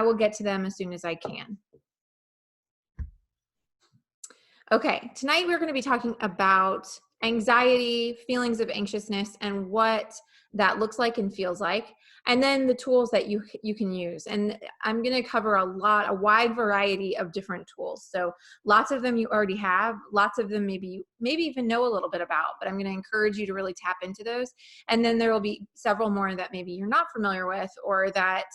I will get to them as soon as I can. Okay, tonight we're going to be talking about anxiety, feelings of anxiousness, and what that looks like and feels like, and then the tools that you can use. And I'm going to cover a wide variety of different tools. So lots of them you already have, lots of them maybe even know a little bit about, but I'm going to encourage you to really tap into those. And then there will be several more that maybe you're not familiar with or that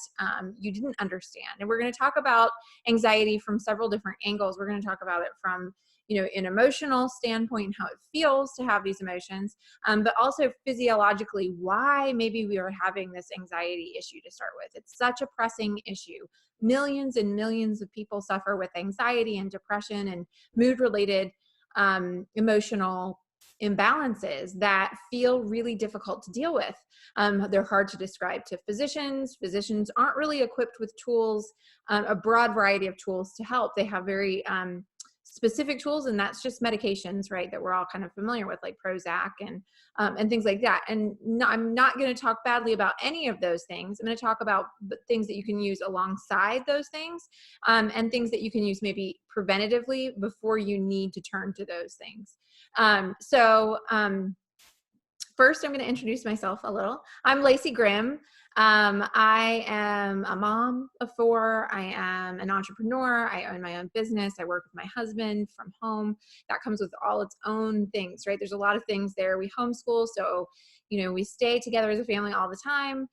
you didn't understand. And we're going to talk about anxiety from several different angles. We're going to talk about it from an emotional standpoint, how it feels to have these emotions, but also physiologically, why maybe we are having this anxiety issue to start with. It's such a pressing issue. Millions and millions of people suffer with anxiety and depression and mood-related emotional imbalances that feel really difficult to deal with. They're hard to describe to physicians. Physicians aren't really equipped with tools, a broad variety of tools to help. They have very specific tools, and that's just medications, right, that we're all kind of familiar with, like Prozac and things like that. And no, I'm not going to talk badly about any of those things. I'm going to talk about the things that you can use alongside those things, and things that you can use maybe preventatively before you need to turn to those things. First, I'm going to introduce myself a little. I'm Lacey Grimm. I am a mom of 4. I am an entrepreneur. I own my own business. I work with my husband from home. That comes with all its own things, right? There's a lot of things there. We homeschool, so we stay together as a family all the time.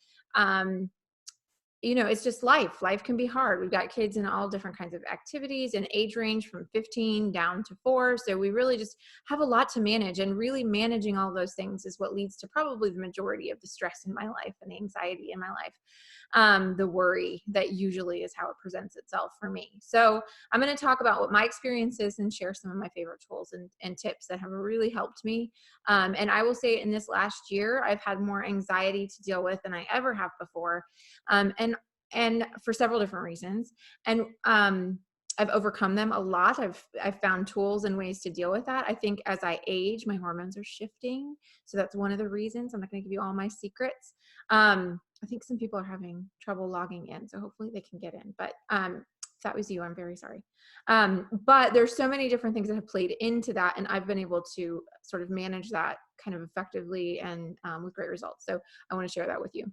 It's just life. Life can be hard. We've got kids in all different kinds of activities and age range from 15 down to 4. So we really just have a lot to manage, and really managing all those things is what leads to probably the majority of the stress in my life and the anxiety in my life. The worry that usually is how it presents itself for me. So I'm going to talk about what my experience is and share some of my favorite tools and tips that have really helped me. And I will say in this last year, I've had more anxiety to deal with than I ever have before. And for several different reasons. And I've overcome them a lot. I've found tools and ways to deal with that. I think as I age, my hormones are shifting. So that's one of the reasons. I'm not going to give you all my secrets. I think some people are having trouble logging in, so hopefully they can get in. But if that was you, I'm very sorry. But there's so many different things that have played into that, and I've been able to sort of manage that kind of effectively and with great results. So I want to share that with you.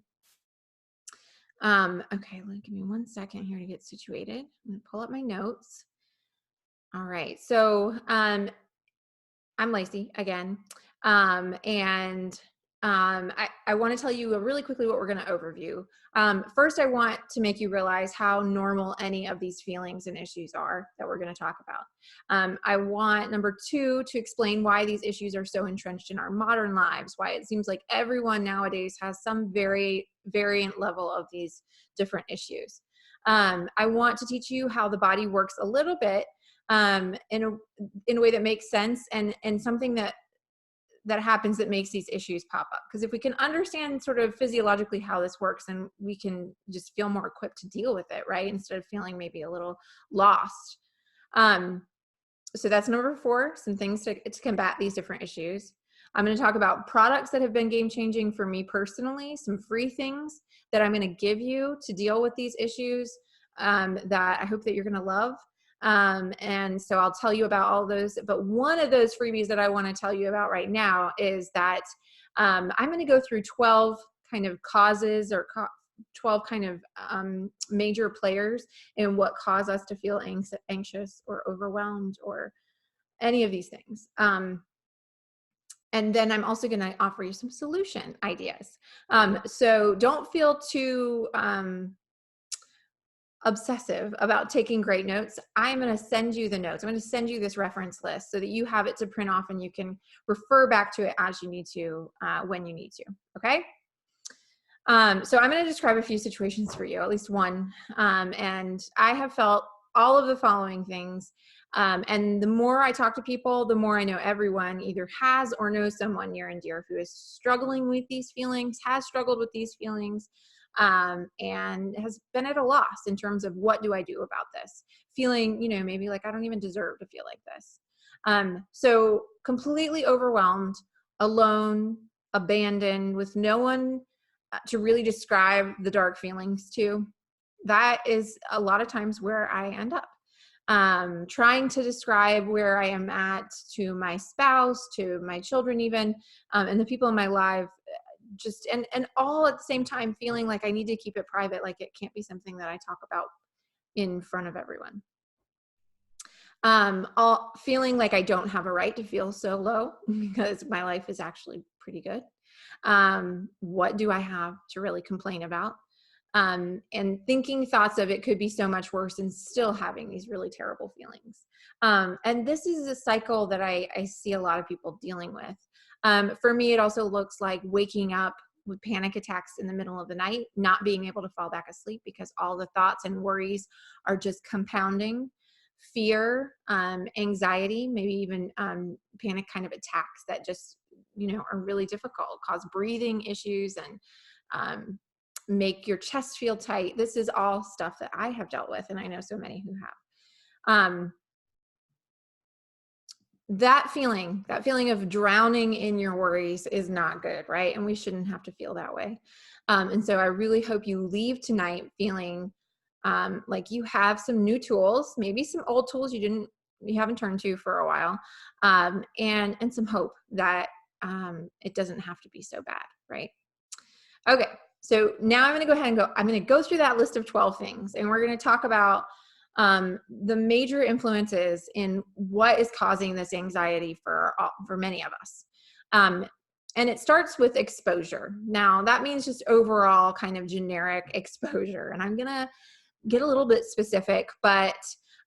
Okay, give me 1 second here to get situated. I'm going to pull up my notes. All right, so I'm Lacey again, and I want to tell you really quickly what we're going to overview. First, I want to make you realize how normal any of these feelings and issues are that we're going to talk about. I want, number 2, to explain why these issues are so entrenched in our modern lives, why it seems like everyone nowadays has some variant level of these different issues. I want to teach you how the body works a little bit in a way that makes sense, and something that happens that makes these issues pop up. Because if we can understand sort of physiologically how this works, then we can just feel more equipped to deal with it, right? Instead of feeling maybe a little lost. So that's number 4, some things to combat these different issues. I'm going to talk about products that have been game-changing for me personally, some free things that I'm going to give you to deal with these issues that I hope that you're going to love. And so I'll tell you about all those, but one of those freebies that I want to tell you about right now is that I'm going to go through 12 kind of causes or 12 kind of major players in what cause us to feel anxious or overwhelmed or any of these things. And then I'm also going to offer you some solution ideas. So don't feel too obsessive about taking great notes. I'm going to send you the notes. I'm going to send you this reference list so that you have it to print off and you can refer back to it as you need to, when you need to. Okay. So I'm going to describe a few situations for you, at least one. And I have felt all of the following things. And the more I talk to people, the more I know everyone either has or knows someone near and dear who is struggling with these feelings, has struggled with these feelings, and has been at a loss in terms of what do I do about this? Feeling, maybe like I don't even deserve to feel like this. So completely overwhelmed, alone, abandoned, with no one to really describe the dark feelings to. that is a lot of times where I end up. Trying to describe where I am at to my spouse, to my children, even, and the people in my life, just and all at the same time feeling like I need to keep it private, like it can't be something that I talk about in front of everyone. All feeling like I don't have a right to feel so low because my life is actually pretty good. What do I have to really complain about? And thinking thoughts of it could be so much worse and still having these really terrible feelings. And this is a cycle that I see a lot of people dealing with. For me, it also looks like waking up with panic attacks in the middle of the night, not being able to fall back asleep because all the thoughts and worries are just compounding. Fear, anxiety, maybe even panic kind of attacks that just, are really difficult, cause breathing issues, and make your chest feel tight. This is all stuff that I have dealt with, and I know so many who have. That feeling of drowning in your worries is not good, right? And we shouldn't have to feel that way. And so I really hope you leave tonight feeling like you have some new tools, maybe some old tools you haven't turned to for a while, and some hope that it doesn't have to be so bad, right? Okay, so now I'm going to go through that list of 12 things, and we're going to talk about the major influences in what is causing this anxiety for many of us. And it starts with exposure. Now, that means just overall kind of generic exposure. And I'm going to get a little bit specific, but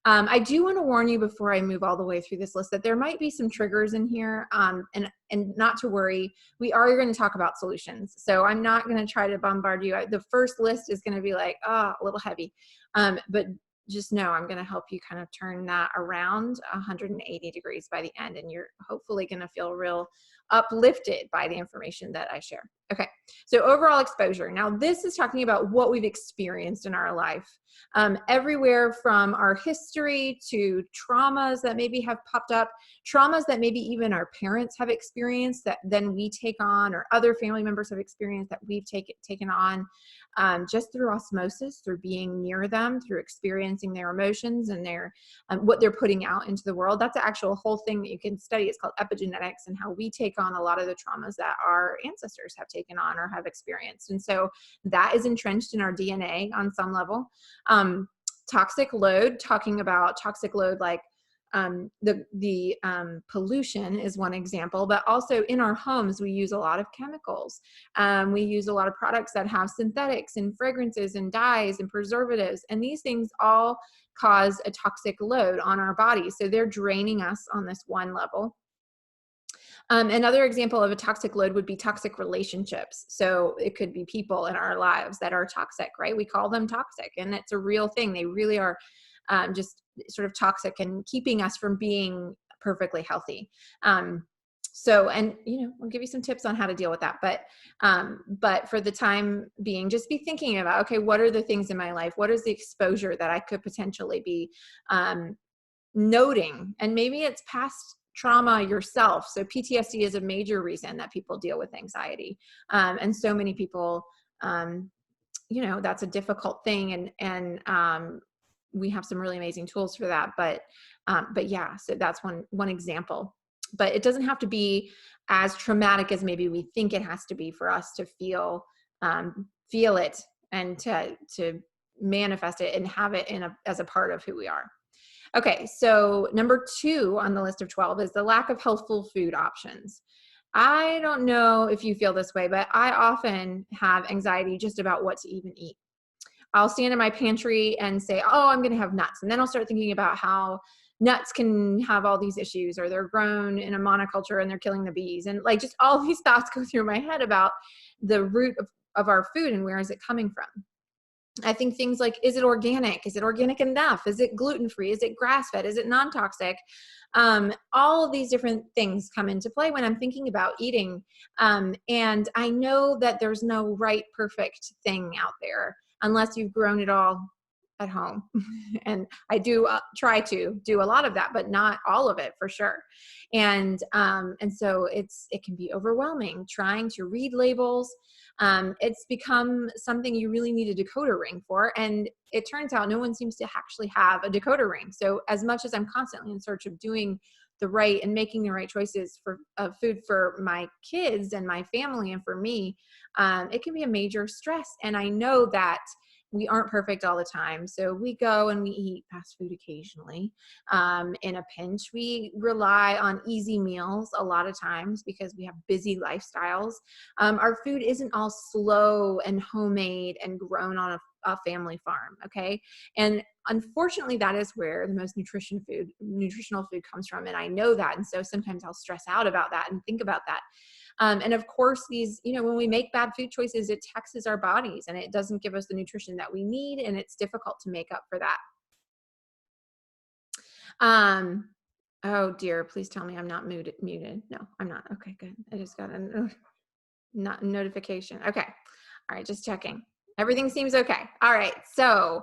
I do want to warn you before I move all the way through this list that there might be some triggers in here, and not to worry. We are going to talk about solutions. So I'm not going to try to bombard you. The first list is going to be like, a little heavy, but just know I'm going to help you kind of turn that around 180 degrees by the end, and you're hopefully going to feel real uplifted by the information that I share. Okay, so overall exposure. Now, this is talking about what we've experienced in our life, everywhere from our history to traumas that maybe have popped up, traumas that maybe even our parents have experienced that then we take on, or other family members have experienced that we've taken on, just through osmosis, through being near them, through experiencing their emotions and their what they're putting out into the world. That's an actual whole thing that you can study. It's called epigenetics, and how we take on a lot of the traumas that our ancestors have taken on or have experienced. And so that is entrenched in our DNA on some level. Toxic load, talking about toxic load like the pollution is one example, but also in our homes, we use a lot of chemicals. We use a lot of products that have synthetics and fragrances and dyes and preservatives. And these things all cause a toxic load on our bodies. So they're draining us on this one level. Another example of a toxic load would be toxic relationships. So it could be people in our lives that are toxic, right? We call them toxic, and it's a real thing. They really are just sort of toxic and keeping us from being perfectly healthy. So, and I'll give you some tips on how to deal with that. But for the time being, just be thinking about, okay, what are the things in my life? What is the exposure that I could potentially be noting? And maybe it's past trauma yourself. So PTSD is a major reason that people deal with anxiety. And so many people, that's a difficult thing. And we have some really amazing tools for that. But yeah, so that's one example. But it doesn't have to be as traumatic as maybe we think it has to be for us to feel it and to manifest it and have it as a part of who we are. Okay, so number 2 on the list of 12 is the lack of healthful food options. I don't know if you feel this way, but I often have anxiety just about what to even eat. I'll stand in my pantry and say, oh, I'm going to have nuts. And then I'll start thinking about how nuts can have all these issues, or they're grown in a monoculture and they're killing the bees. And like just all these thoughts go through my head about the root of our food and where is it coming from. I think things like, is it organic? Is it organic enough? Is it gluten-free? Is it grass-fed? Is it non-toxic? All of these different things come into play when I'm thinking about eating. And I know that there's no right, perfect thing out there unless you've grown it all at home. And I do try to do a lot of that, but not all of it for sure. And so it can be overwhelming trying to read labels. It's become something you really need a decoder ring for. And it turns out no one seems to actually have a decoder ring. So as much as I'm constantly in search of doing the right and making the right choices for food for my kids and my family and for me, it can be a major stress. And I know that we aren't perfect all the time. So we go and we eat fast food occasionally. In a pinch, we rely on easy meals a lot of times because we have busy lifestyles. Our food isn't all slow and homemade and grown on a family farm. Okay. And unfortunately, that is where the most nutritional food comes from. And I know that. And so sometimes I'll stress out about that and think about that. And of course, when we make bad food choices, it taxes our bodies and it doesn't give us the nutrition that we need. And it's difficult to make up for that. Oh dear, please tell me I'm not muted. No, I'm not. Okay, good. I just got a notification. Okay. All right, just checking. Everything seems okay. All right. So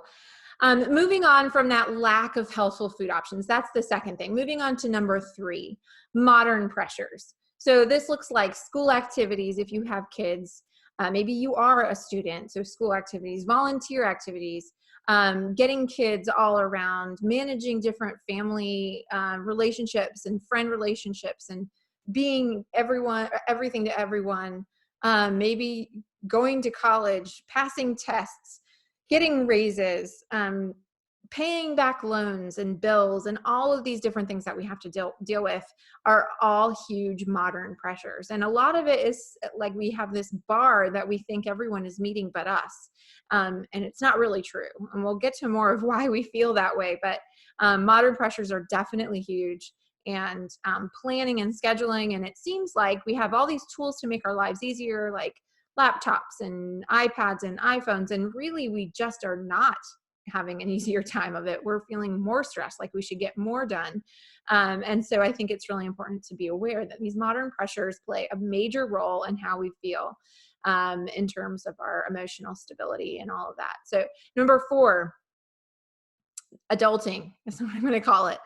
moving on from that lack of healthful food options, that's the second thing. Moving on to number 3, modern pressures. So this looks like school activities if you have kids. Maybe you are a student, so school activities, volunteer activities, getting kids all around, managing different family relationships and friend relationships, and being everything to everyone. Maybe going to college, passing tests, getting raises, paying back loans and bills, and all of these different things that we have to deal with are all huge modern pressures. And a lot of it is like we have this bar that we think everyone is meeting but us. And it's not really true. And we'll get to more of why we feel that way. But modern pressures are definitely huge. And planning and scheduling. And it seems like we have all these tools to make our lives easier, like laptops and iPads and iPhones. And really, we just are not having an easier time of it. We're feeling more stressed, like we should get more done. And so I think it's really important to be aware that these modern pressures play a major role in how we feel in terms of our emotional stability and all of that. So number 4, adulting is what I'm going to call it.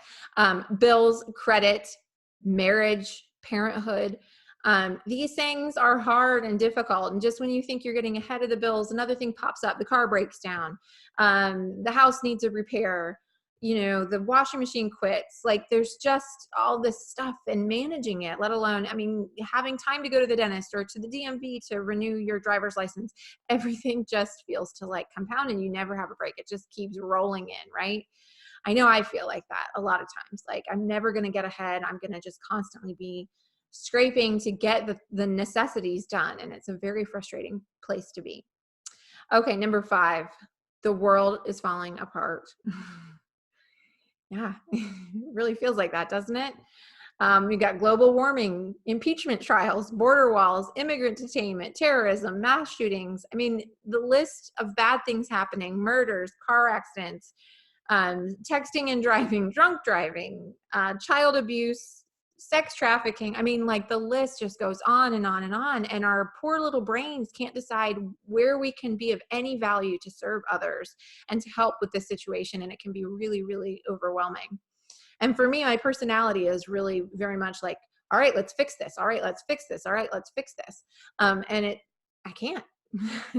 Bills, credit, marriage, parenthood. These things are hard and difficult. And just when you think you're getting ahead of the bills, another thing pops up. The car breaks down. The house needs a repair. The washing machine quits. Like there's just all this stuff and managing it, let alone, having time to go to the dentist or to the DMV to renew your driver's license. Everything just feels to like compound and you never have a break. It just keeps rolling in, right? I know I feel like that a lot of times. Like I'm never going to get ahead. I'm going to just constantly be scraping to get the necessities done. And it's a very frustrating place to be. Okay, number 5, the world is falling apart. Yeah, it really feels like that, doesn't it? We've got global warming, impeachment trials, border walls, immigrant detainment, terrorism, mass shootings. The list of bad things happening, murders, car accidents, texting and driving, drunk driving, child abuse, sex trafficking. The list just goes on and on and on. And our poor little brains can't decide where we can be of any value to serve others and to help with this situation. And it can be really, really overwhelming. And for me, my personality is really very much like, all right, let's fix this. All right, let's fix this. All right, let's fix this. I can't.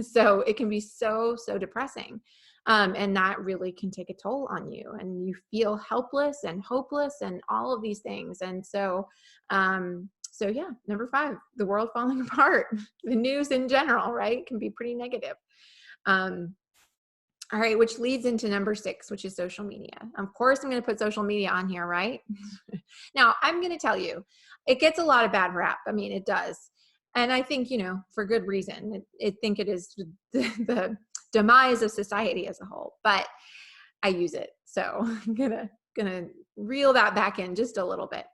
So it can be so, so depressing. And that really can take a toll on you and you feel helpless and hopeless and all of these things. And so yeah, number 5, the world falling apart. The news in general, right, can be pretty negative. All right, which leads into number 6, which is social media. Of course, I'm going to put social media on here, right? Now, I'm going to tell you, it gets a lot of bad rap. It does. And I think, for good reason. I think it is the demise of society as a whole, but I use it. So I'm gonna reel that back in just a little bit.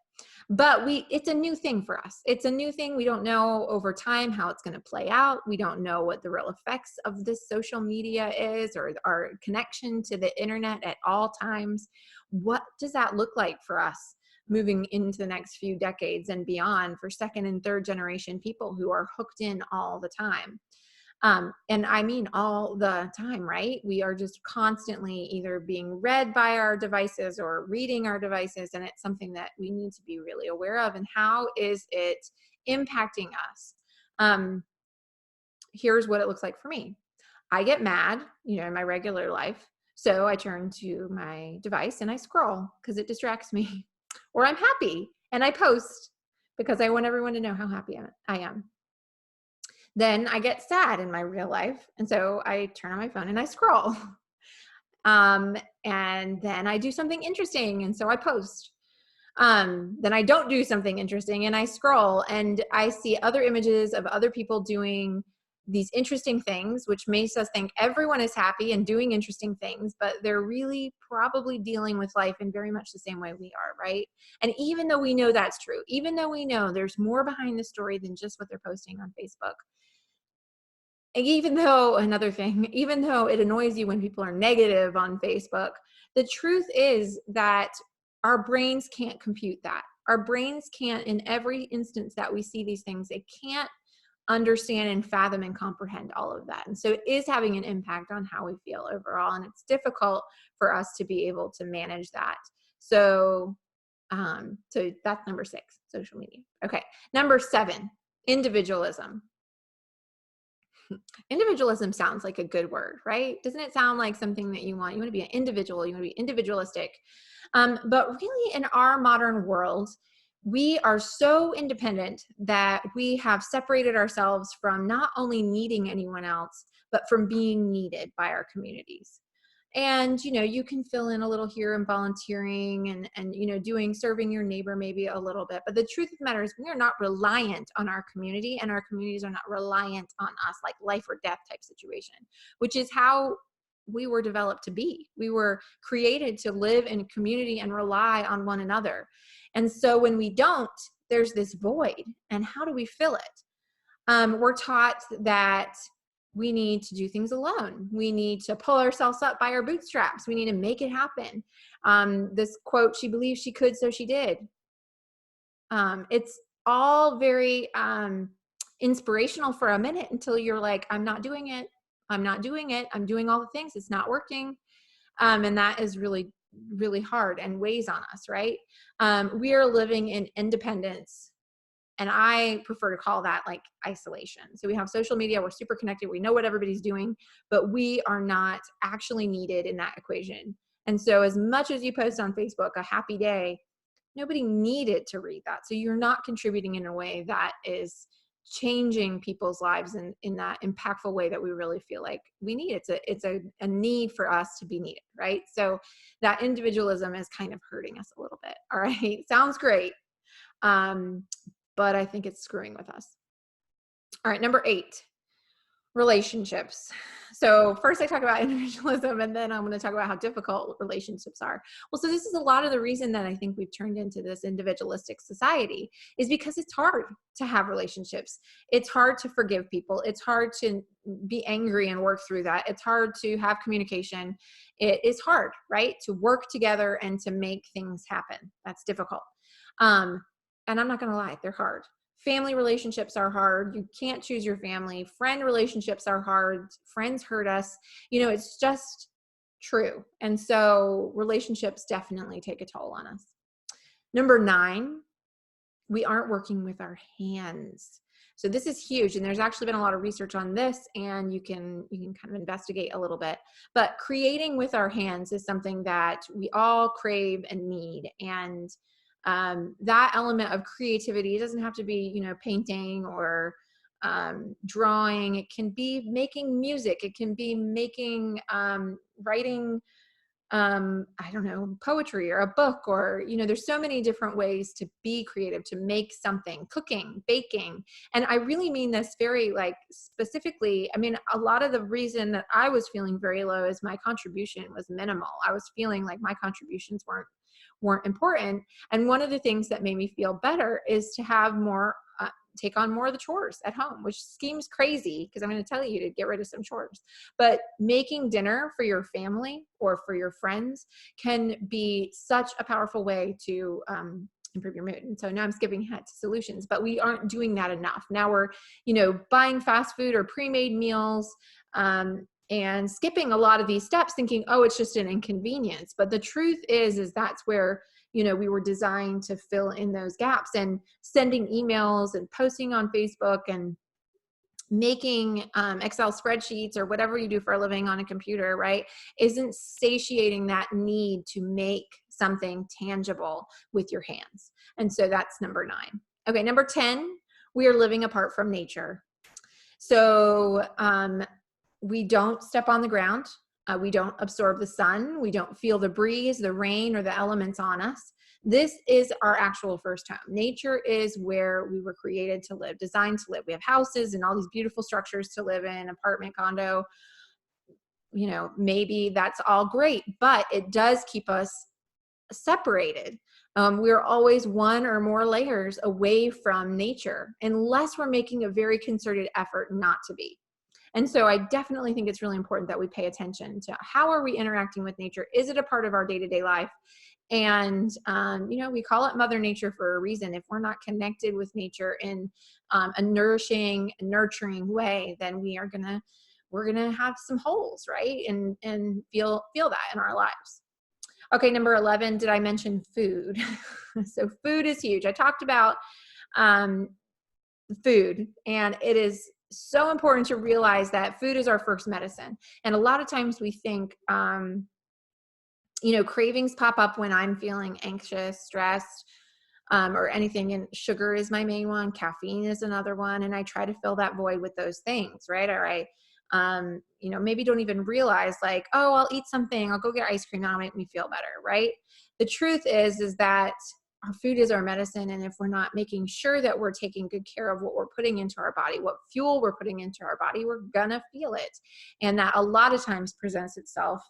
But it's a new thing for us. It's a new thing. We don't know over time how it's going to play out. We don't know what the real effects of this social media is or our connection to the internet at all times. What does that look like for us moving into the next few decades and beyond for second and third generation people who are hooked in all the time? And I mean all the time, right? We are just constantly either being read by our devices or reading our devices. And it's something that we need to be really aware of. And how is it impacting us? Here's what it looks like for me. I get mad, in my regular life. So I turn to my device and I scroll because it distracts me. Or I'm happy and I post because I want everyone to know how happy I am. Then I get sad in my real life. And so I turn on my phone and I scroll. And then I do something interesting. And so I post. Then I don't do something interesting and I scroll and I see other images of other people doing these interesting things, which makes us think everyone is happy and doing interesting things, but they're really probably dealing with life in very much the same way we are, right? And even though we know that's true, even though we know there's more behind the story than just what they're posting on Facebook, and even though, another thing, even though it annoys you when people are negative on Facebook, the truth is that our brains can't compute that. Our brains can't, in every instance that we see these things, they can't understand and fathom and comprehend all of that. And so it is having an impact on how we feel overall. And it's difficult for us to be able to manage that. So, so that's number 6, social media. Okay. Number 7, individualism. Individualism sounds like a good word, right? Doesn't it sound like something that you want? You want to be an individual, you want to be individualistic. But really, in our modern world, we are so independent that we have separated ourselves from not only needing anyone else, but from being needed by our communities. And you can fill in a little here and volunteering and doing serving your neighbor maybe a little bit, but the truth of the matter is we are not reliant on our community, and our communities are not reliant on us, like life or death type situation, which is how we were developed to be. We were created to live in community and rely on one another. And so when we don't, there's this void, and how do we fill it? We're taught that we need to do things alone. We need to pull ourselves up by our bootstraps. We need to make it happen. This quote, she believed she could, so she did. It's all very inspirational for a minute until you're like, I'm not doing it. I'm not doing it. I'm doing all the things. It's not working. And that is really, really hard and weighs on us, right? We are living in independence. And I prefer to call that like isolation. So we have social media, we're super connected, we know what everybody's doing, but we are not actually needed in that equation. And so as much as you post on Facebook a happy day, nobody needed to read that. So you're not contributing in a way that is changing people's lives in that impactful way that we really feel like we need. It's a need for us to be needed, right? So that individualism is kind of hurting us a little bit. All right. Sounds great. But I think it's screwing with us. All right, number 8, relationships. So first I talk about individualism, and then I'm going to talk about how difficult relationships are. Well, so this is a lot of the reason that I think we've turned into this individualistic society, is because it's hard to have relationships. It's hard to forgive people. It's hard to be angry and work through that. It's hard to have communication. It is hard, right? To work together and to make things happen. That's difficult. And I'm not going to lie, they're hard. Family relationships are hard. You can't choose your family. Friend relationships are hard. Friends hurt us. It's just true. And so relationships definitely take a toll on us. Number 9, we aren't working with our hands. So this is huge. And there's actually been a lot of research on this, and you can kind of investigate a little bit. But creating with our hands is something that we all crave and need. And that element of creativity, it doesn't have to be, painting or drawing. It can be making music. It can be making, writing, I don't know, poetry or a book, or, there's so many different ways to be creative, to make something, cooking, baking. And I really mean this very specifically. I mean, a lot of the reason that I was feeling very low is my contribution was minimal. I was feeling like my contributions weren't important. And one of the things that made me feel better is to have more, take on more of the chores at home, which seems crazy because I'm going to tell you to get rid of some chores. But making dinner for your family or for your friends can be such a powerful way to improve your mood. And so now I'm skipping ahead to solutions, but we aren't doing that enough. Now we're, buying fast food or pre-made meals, and skipping a lot of these steps thinking, oh, it's just an inconvenience. But the truth is that's where, we were designed to fill in those gaps, and sending emails and posting on Facebook and making Excel spreadsheets or whatever you do for a living on a computer, right, isn't satiating that need to make something tangible with your hands. And so that's number 9. Okay, number 10, we are living apart from nature. So we don't step on the ground. We don't absorb the sun. We don't feel the breeze, the rain, or the elements on us. This is our actual first home. Nature is where we were created to live, designed to live. We have houses and all these beautiful structures to live in, apartment, condo. Maybe that's all great, but it does keep us separated. We're always one or more layers away from nature, unless we're making a very concerted effort not to be. And so I definitely think it's really important that we pay attention to how are we interacting with nature? Is it a part of our day-to-day life? And, we call it Mother Nature for a reason. If we're not connected with nature in a nourishing, nurturing way, then we're gonna have some holes, right? And feel that in our lives. Okay, number 11, did I mention food? So food is huge. I talked about food, and it is so important to realize that food is our first medicine. And a lot of times we think, cravings pop up when I'm feeling anxious, stressed, or anything. And sugar is my main one. Caffeine is another one. And I try to fill that void with those things, right? All right. Maybe don't even realize like, oh, I'll eat something. I'll go get ice cream. That'll make me feel better, right? The truth is that our food is our medicine. And if we're not making sure that we're taking good care of what we're putting into our body, what fuel we're putting into our body, we're gonna feel it. And that a lot of times presents itself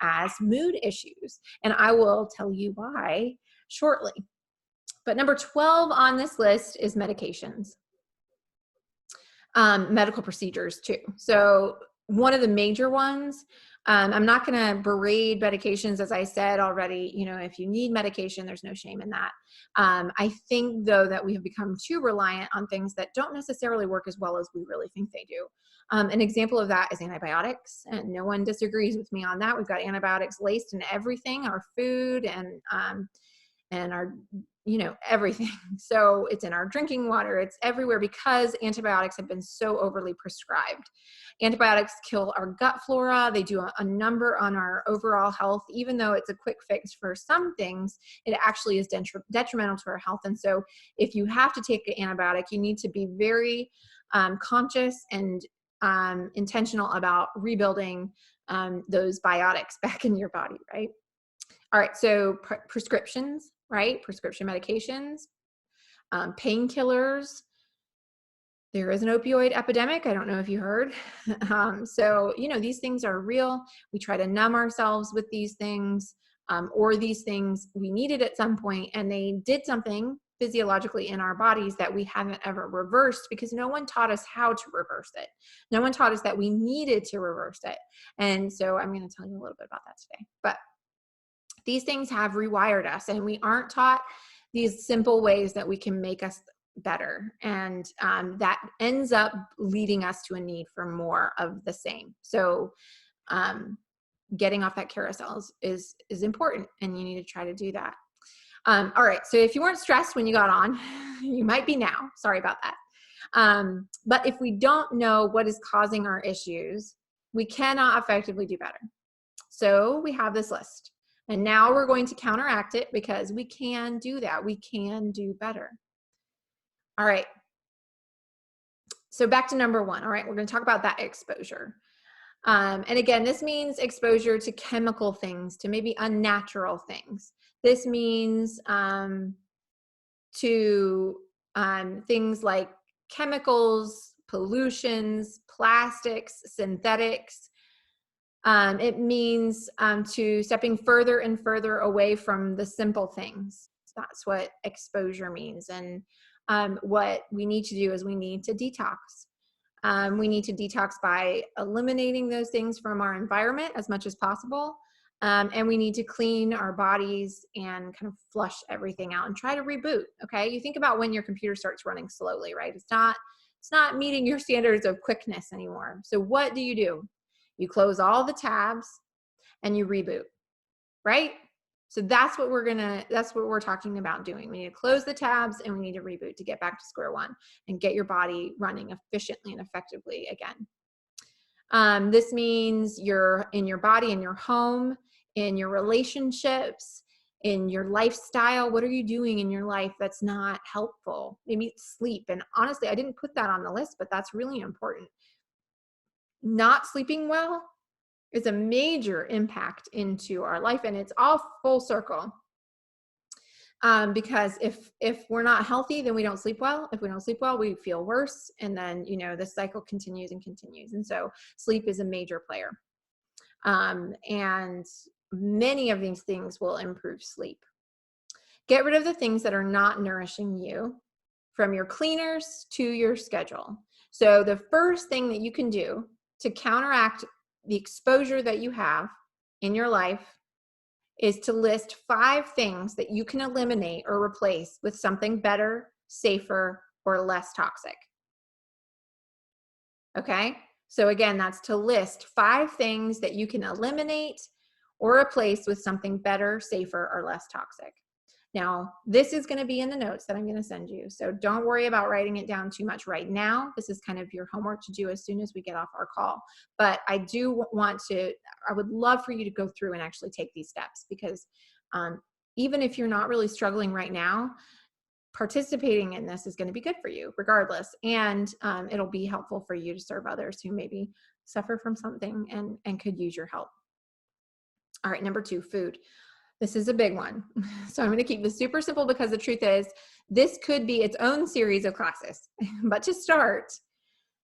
as mood issues. And I will tell you why shortly. But number 12 on this list is medications. Medical procedures too. So one of the major ones, I'm not going to berate medications, as I said already. If you need medication, there's no shame in that. I think, though, that we have become too reliant on things that don't necessarily work as well as we really think they do. An example of that is antibiotics, and no one disagrees with me on that. We've got antibiotics laced in everything, our food and our everything. So it's in our drinking water, it's everywhere, because antibiotics have been so overly prescribed. Antibiotics kill our gut flora. They do a number on our overall health. Even though it's a quick fix for some things, it actually is detrimental to our health. And so if you have to take an antibiotic, you need to be very conscious and intentional about rebuilding those biotics back in your body, right? All right, so prescriptions, right? Prescription medications, painkillers. There is an opioid epidemic. I don't know if you heard. So, these things are real. We try to numb ourselves with these things, or these things we needed at some point, and they did something physiologically in our bodies that we haven't ever reversed, because no one taught us how to reverse it. No one taught us that we needed to reverse it. And so I'm going to tell you a little bit about that today. But these things have rewired us, and we aren't taught these simple ways that we can make us better. And that ends up leading us to a need for more of the same. So getting off that carousel is important, and you need to try to do that. All right. So if you weren't stressed when you got on, you might be now. Sorry about that. But if we don't know what is causing our issues, we cannot effectively do better. So we have this list. And now we're going to counteract it, because we can do that. We can do better. All right. So back to number 1. All right. We're going to talk about that exposure. And again, this means exposure to chemical things, to maybe unnatural things. This means to things like chemicals, pollutions, plastics, synthetics. It means to stepping further and further away from the simple things. That's what exposure means. And what we need to do is we need to detox. We need to detox by eliminating those things from our environment as much as possible. And we need to clean our bodies and kind of flush everything out and try to reboot. Okay. You think about when your computer starts running slowly, right? It's not meeting your standards of quickness anymore. So what do? You close all the tabs and you reboot, right? So that's what we're talking about doing. We need to close the tabs and we need to reboot to get back to square one and get your body running efficiently and effectively again. This means you're in your body, in your home, in your relationships, in your lifestyle. What are you doing in your life that's not helpful? Maybe sleep. And honestly, I didn't put that on the list, but that's really important. Not sleeping well is a major impact into our life, and it's all full circle. Because if we're not healthy, then we don't sleep well. If we don't sleep well, we feel worse. And then, the cycle continues and continues. And so sleep is a major player. And many of these things will improve sleep. Get rid of the things that are not nourishing you, from your cleaners to your schedule. So the first thing that you can do to counteract the exposure that you have in your life is to list 5 things that you can eliminate or replace with something better, safer, or less toxic. Okay? So again, that's to list 5 things that you can eliminate or replace with something better, safer, or less toxic. Now, this is going to be in the notes that I'm going to send you. So don't worry about writing it down too much right now. This is kind of your homework to do as soon as we get off our call. But I would love for you to go through and actually take these steps, because even if you're not really struggling right now, participating in this is going to be good for you regardless. And it'll be helpful for you to serve others who maybe suffer from something and could use your help. All right, number 2, food. This is a big one. So I'm going to keep this super simple, because the truth is this could be its own series of classes. But to start,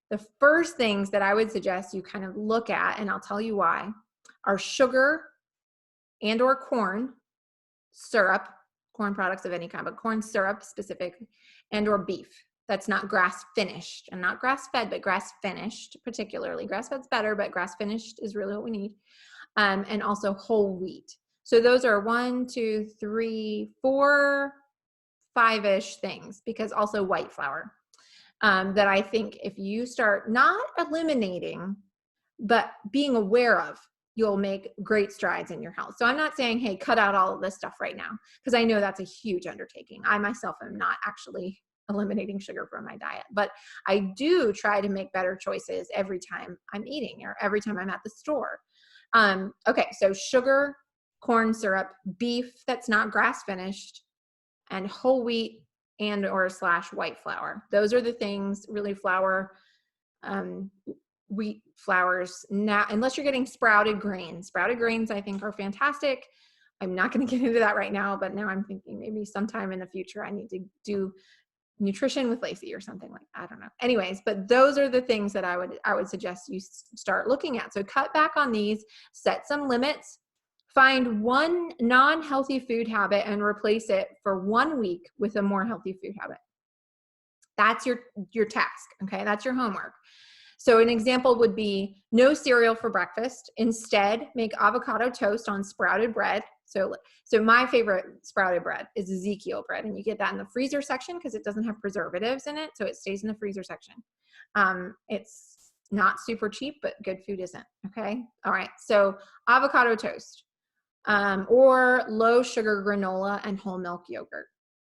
the first things that I would suggest you kind of look at, and I'll tell you why, are sugar and or corn syrup, corn products of any kind, but corn syrup specifically, and or beef that's not grass finished, and not grass fed, but grass finished. Particularly grass fed's better, but grass finished is really what we need. And also whole wheat. So those are 1, 2, 3, 4, 5-ish things, because also white flour, that I think if you start not eliminating, but being aware of, you'll make great strides in your health. So I'm not saying, hey, cut out all of this stuff right now, because I know that's a huge undertaking. I myself am not actually eliminating sugar from my diet, but I do try to make better choices every time I'm eating or every time I'm at the store. Okay, so sugar, corn syrup, beef that's not grass finished, and whole wheat and or / white flour. Those are the things, really flour, wheat flours, now, unless you're getting sprouted grains. Sprouted grains I think are fantastic. I'm not going to get into that right now, but now I'm thinking maybe sometime in the future I need to do nutrition with Lacey or something like that. I don't know. Anyways, but those are the things that I would suggest you start looking at. So cut back on these, set some limits, find one non-healthy food habit and replace it for 1 week with a more healthy food habit. That's your task. Okay. That's your homework. So an example would be no cereal for breakfast. Instead, make avocado toast on sprouted bread. So my favorite sprouted bread is Ezekiel bread, and you get that in the freezer section because it doesn't have preservatives in it, so it stays in the freezer section. It's not super cheap, but good food isn't. Okay. All right. So avocado toast, or low sugar granola and whole milk yogurt.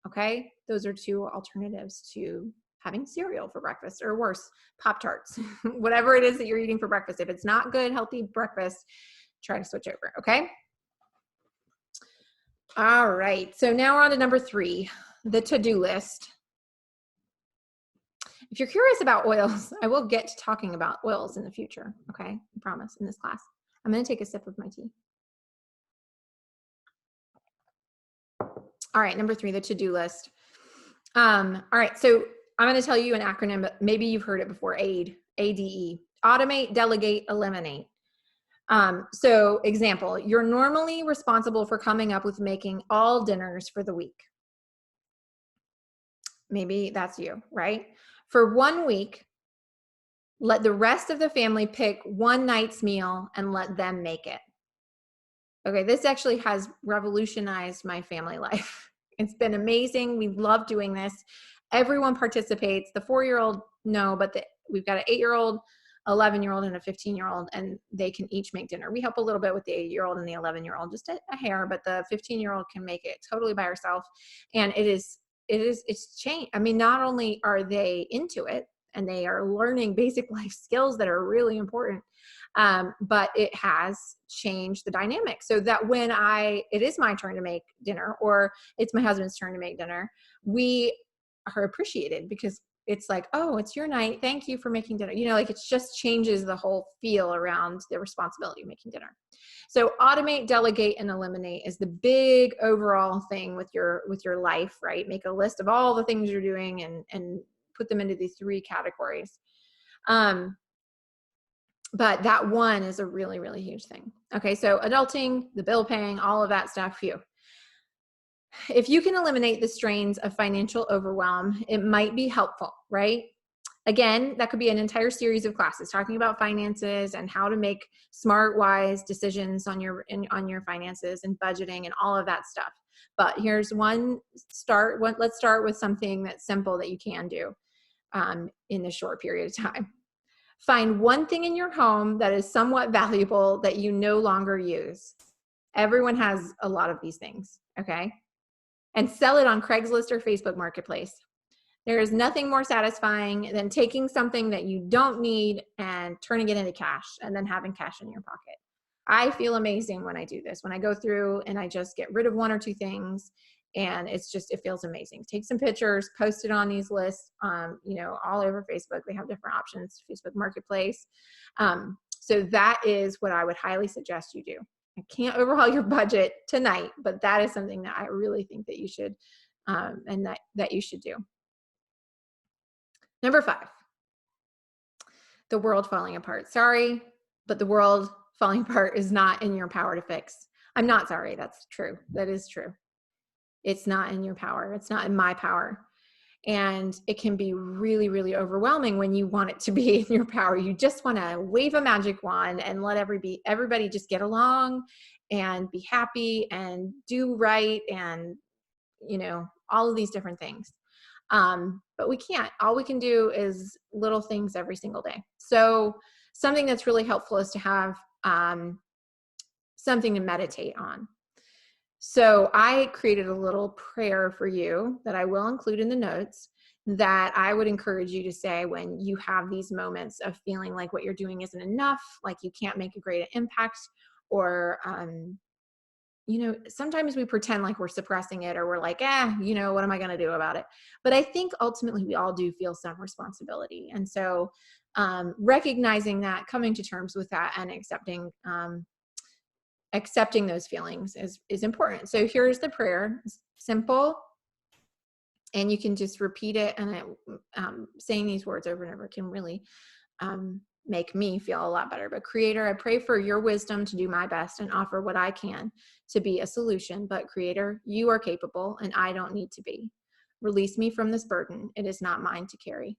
Okay. Those are 2 alternatives to having cereal for breakfast, or worse, Pop-Tarts, whatever it is that you're eating for breakfast. If it's not good, healthy breakfast, try to switch over. Okay. All right. So now we're on to number 3, the to-do list. If you're curious about oils, I will get to talking about oils in the future. Okay. I promise, in this class. I'm going to take a sip of my tea. All right. Number 3, the to-do list. All right. So I'm going to tell you an acronym, but maybe you've heard it before. ADE, ADE, automate, delegate, eliminate. So example, you're normally responsible for coming up with making all dinners for the week. Maybe that's you, right? For 1 week, let the rest of the family pick one night's meal and let them make it. Okay, this actually has revolutionized my family life. It's been amazing. We love doing this. Everyone participates. The 4-year-old, no, but we've got an 8-year-old, 11-year-old, and a 15-year-old, and they can each make dinner. We help a little bit with the 8-year-old and the 11-year-old, just a hair, but the 15-year-old can make it totally by herself. And it's changed. I mean, not only are they into it and they are learning basic life skills that are really important, but it has changed the dynamic so that when it is my turn to make dinner or it's my husband's turn to make dinner, we are appreciated because it's like, oh, it's your night. Thank you for making dinner. Like it just changes the whole feel around the responsibility of making dinner. So automate, delegate, and eliminate is the big overall thing with your life, right? Make a list of all the things you're doing and put them into these 3 categories. But that one is a really, really huge thing. Okay, so adulting, the bill paying, all of that stuff, if you can eliminate the strains of financial overwhelm, it might be helpful, right? Again, that could be an entire series of classes talking about finances and how to make smart, wise decisions on your finances and budgeting and all of that stuff. But here's one start. Let's start with something that's simple that you can do in a short period of time. Find one thing in your home that is somewhat valuable that you no longer use. Everyone has a lot of these things, okay? And sell it on Craigslist or Facebook Marketplace. There is nothing more satisfying than taking something that you don't need and turning it into cash and then having cash in your pocket. I feel amazing when I do this, when I go through and I just get rid of 1 or 2 things, and it feels amazing. Take some pictures, post it on these lists, all over Facebook. They have different options, Facebook Marketplace. So that is what I would highly suggest you do. I can't overhaul your budget tonight, but that is something that I really think that you should, and that you should do. Number 5, the world falling apart. Sorry, but the world falling apart is not in your power to fix. I'm not sorry. That's true. That is true. It's not in your power. It's not in my power. And it can be really, really overwhelming when you want it to be in your power. You just want to wave a magic wand and let everybody just get along and be happy and do right and, all of these different things. But we can't. All we can do is little things every single day. So something that's really helpful is to have something to meditate on. So I created a little prayer for you that I will include in the notes that I would encourage you to say when you have these moments of feeling like what you're doing isn't enough, like you can't make a great impact, or, sometimes we pretend like we're suppressing it or we're like, what am I going to do about it? But I think ultimately we all do feel some responsibility. And so recognizing that, coming to terms with that, and accepting those feelings is important. So here's the prayer. It's simple, and you can just repeat it, and saying these words over and over can really make me feel a lot better. But Creator, I pray for your wisdom to do my best and offer what I can to be a solution. But Creator, you are capable and I don't need to be. Release me from this burden. It is not mine to carry.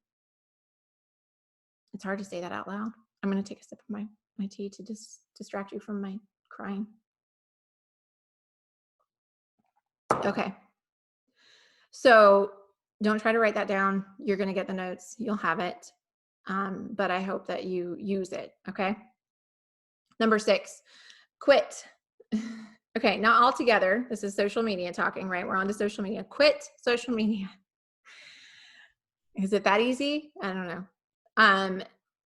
It's hard to say that out loud. I'm going to take a sip of my tea to distract you from my crying. Okay. So don't try to write that down. You're going to get the notes. You'll have it. But I hope that you use it. Okay. Number 6, quit. Okay. Not all together. This is social media talking, right? We're on to social media. Quit social media. Is it that easy? I don't know.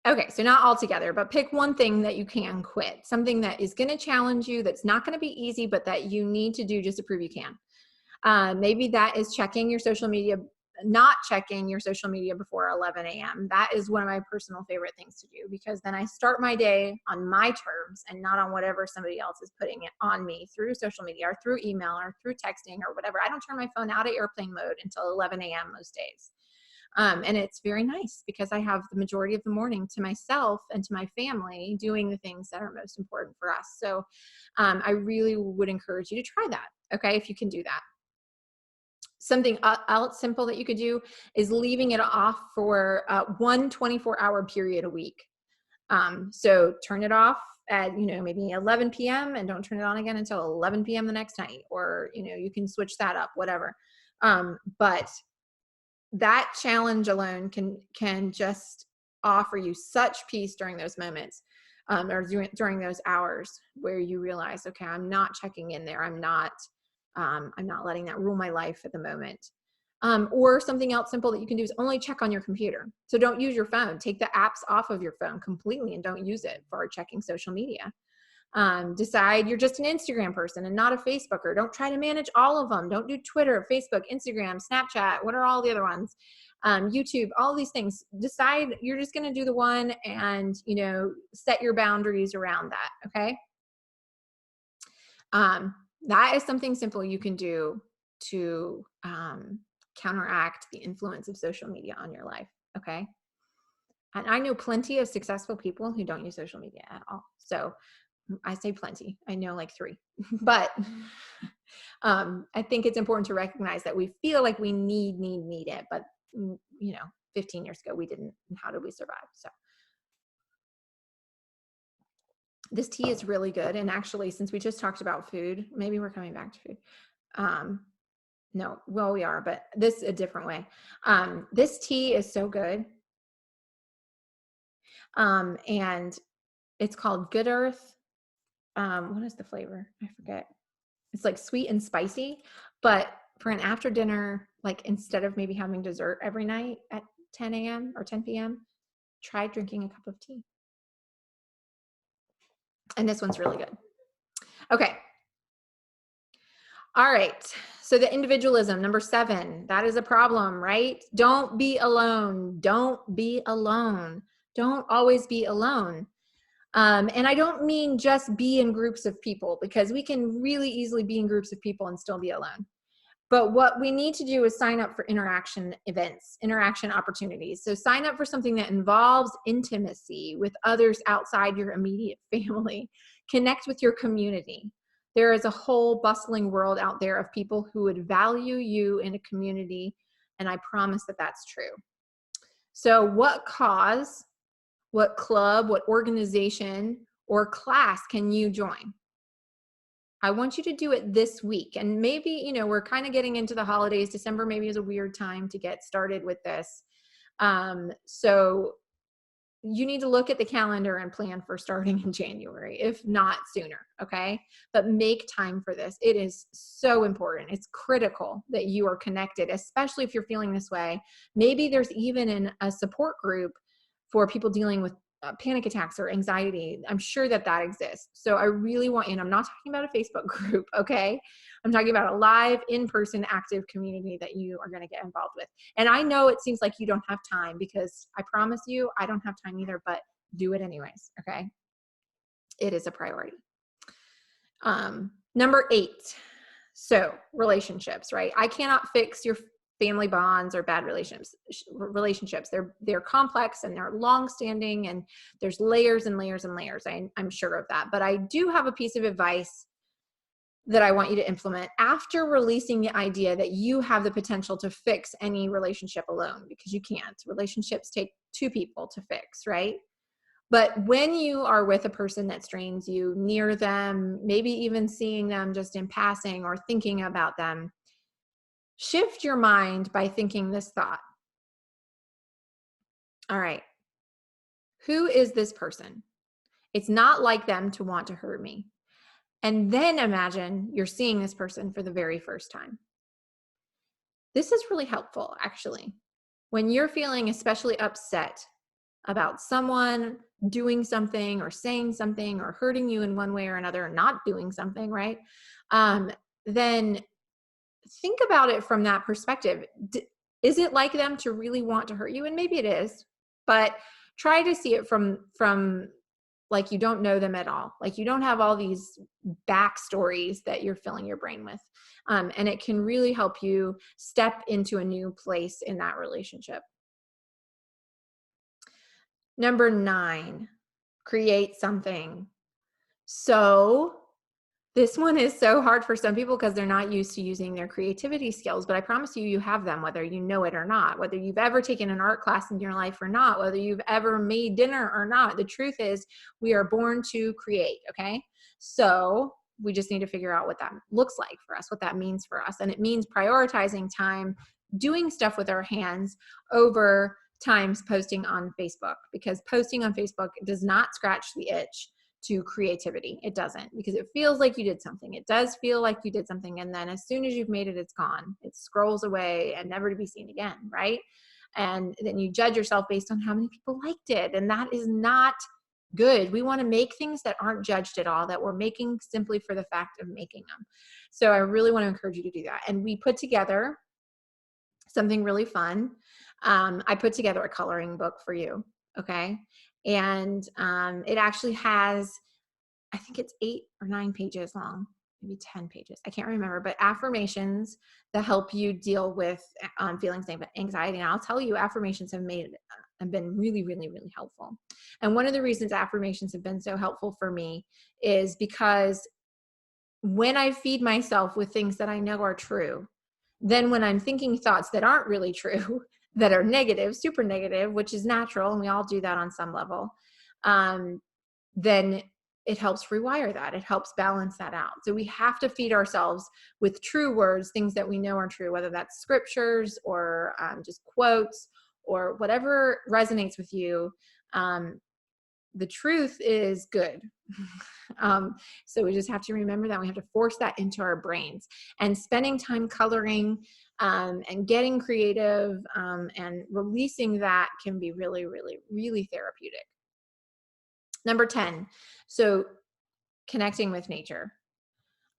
Okay, so not all together, but pick one thing that you can quit, something that is going to challenge you, that's not going to be easy, but that you need to do just to prove you can. Maybe that is not checking your social media before 11 a.m. That is one of my personal favorite things to do, because then I start my day on my terms and not on whatever somebody else is putting it on me through social media or through email or through texting or whatever. I don't turn my phone out of airplane mode until 11 a.m. most days. And it's very nice because I have the majority of the morning to myself and to my family doing the things that are most important for us. So I really would encourage you to try that, okay, if you can do that. Something else simple that you could do is leaving it off for one 24-hour period a week. So turn it off at, maybe 11 p.m. and don't turn it on again until 11 p.m. the next night, or, you can switch that up, whatever. But that challenge alone can just offer you such peace during those moments, or during those hours where you realize, okay, I'm not checking in there. I'm not letting that rule my life at the moment. Or something else simple that you can do is only check on your computer. So don't use your phone. Take the apps off of your phone completely and don't use it for checking social media. Decide you're just an Instagram person and not a Facebooker. Don't try to manage all of them. Don't do Twitter, Facebook, Instagram, Snapchat. What are all the other ones? YouTube, all these things. Decide you're just going to do the one, and, set your boundaries around that. Okay. That is something simple you can do to counteract the influence of social media on your life. Okay. And I know plenty of successful people who don't use social media at all. So I say plenty. I know like 3, but I think it's important to recognize that we feel like we need it, but 15 years ago we didn't. And how did we survive? So this tea is really good. And actually, since we just talked about food, maybe we're coming back to food. No, well, we are, but this a different way. This tea is so good. And it's called Good Earth. What is the flavor? I forget. It's like sweet and spicy, but for an after dinner, like instead of maybe having dessert every night at 10 a.m. or 10 p.m., try drinking a cup of tea. And this one's really good. Okay. All right. So the individualism, number 7, that is a problem, right? Don't be alone. Don't be alone. Don't always be alone. And I don't mean just be in groups of people, because we can really easily be in groups of people and still be alone. But what we need to do is sign up for interaction events, interaction opportunities. So sign up for something that involves intimacy with others outside your immediate family. Connect with your community. There is a whole bustling world out there of people who would value you in a community, and I promise that that's true. So what cause, what club, what organization or class can you join? I want you to do it this week. And maybe, we're kind of getting into the holidays. December maybe is a weird time to get started with this. So you need to look at the calendar and plan for starting in January, if not sooner. Okay. But make time for this. It is so important. It's critical that you are connected, especially if you're feeling this way. Maybe there's even a support group for people dealing with panic attacks or anxiety. I'm sure that exists. So I really want you, and I'm not talking about a Facebook group, okay? I'm talking about a live, in-person, active community that you are going to get involved with. And I know it seems like you don't have time, because I promise you, I don't have time either, but do it anyways, okay? It is a priority. Number 8. So relationships, right? I cannot fix your family bonds or bad relationships. They're complex and they're long-standing, and there's layers and layers and layers. I'm sure of that. But I do have a piece of advice that I want you to implement after releasing the idea that you have the potential to fix any relationship alone, because you can't. Relationships take 2 people to fix, right? But when you are with a person that strains you, near them, maybe even seeing them just in passing or thinking about them, shift your mind by thinking this thought. All right, who is this person? It's not like them to want to hurt me. And then imagine you're seeing this person for the very first time. This is really helpful, actually. When you're feeling especially upset about someone doing something or saying something or hurting you in one way or another, or not doing something, right? Then think about it from that perspective. Is it like them to really want to hurt you? And maybe it is, but try to see it from like you don't know them at all. Like you don't have all these backstories that you're filling your brain with. And it can really help you step into a new place in that relationship. Number 9, create something. So This one is so hard for some people because they're not used to using their creativity skills, but I promise you, you have them, whether you know it or not, whether you've ever taken an art class in your life or not, whether you've ever made dinner or not. The truth is we are born to create, okay? So we just need to figure out what that looks like for us, what that means for us. And it means prioritizing time doing stuff with our hands over times posting on Facebook, because posting on Facebook does not scratch the itch to creativity. It doesn't, because it feels like you did something. It does feel like you did something. And then as soon as you've made it, it's gone. It scrolls away and never to be seen again, right? And then you judge yourself based on how many people liked it. And that is not good. We want to make things that aren't judged at all, that we're making simply for the fact of making them. So I really want to encourage you to do that. And we put together something really fun. I put together a coloring book for you, okay? And it actually has, I think it's 8 or 9 pages long, maybe 10 pages. I can't remember, but affirmations that help you deal with feelings of anxiety. And I'll tell you, affirmations have been really, really, really helpful. And one of the reasons affirmations have been so helpful for me is because when I feed myself with things that I know are true, then when I'm thinking thoughts that aren't really true, that are negative, super negative, which is natural, and we all do that on some level, then it helps rewire that. It helps balance that out. So we have to feed ourselves with true words, things that we know are true, whether that's scriptures or just quotes or whatever resonates with you. The truth is good. So we just have to remember that we have to force that into our brains, and spending time coloring and getting creative and releasing that can be really, really, really therapeutic. Number 10, so connecting with nature.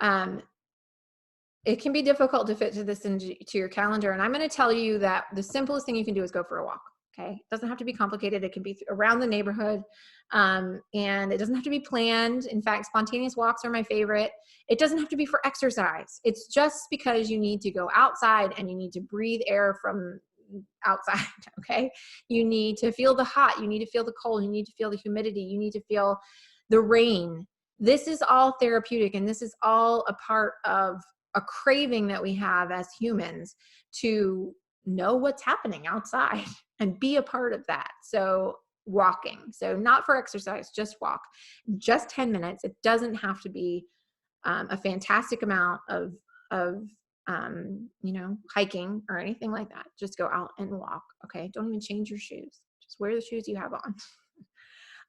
It can be difficult to fit this into your calendar, and I'm going to tell you that the simplest thing you can do is go for a walk. Okay, it doesn't have to be complicated. It can be around the neighborhood, and it doesn't have to be planned. In fact, spontaneous walks are my favorite. It doesn't have to be for exercise. It's just because you need to go outside and you need to breathe air from outside. Okay, you need to feel the hot, you need to feel the cold, you need to feel the humidity, you need to feel the rain. This is all therapeutic, and this is all a part of a craving that we have as humans to know what's happening outside and be a part of that. So walking, so not for exercise, just walk, just 10 minutes. It doesn't have to be a fantastic amount of hiking or anything like that. Just go out and walk. Okay, don't even change your shoes, just wear the shoes you have on.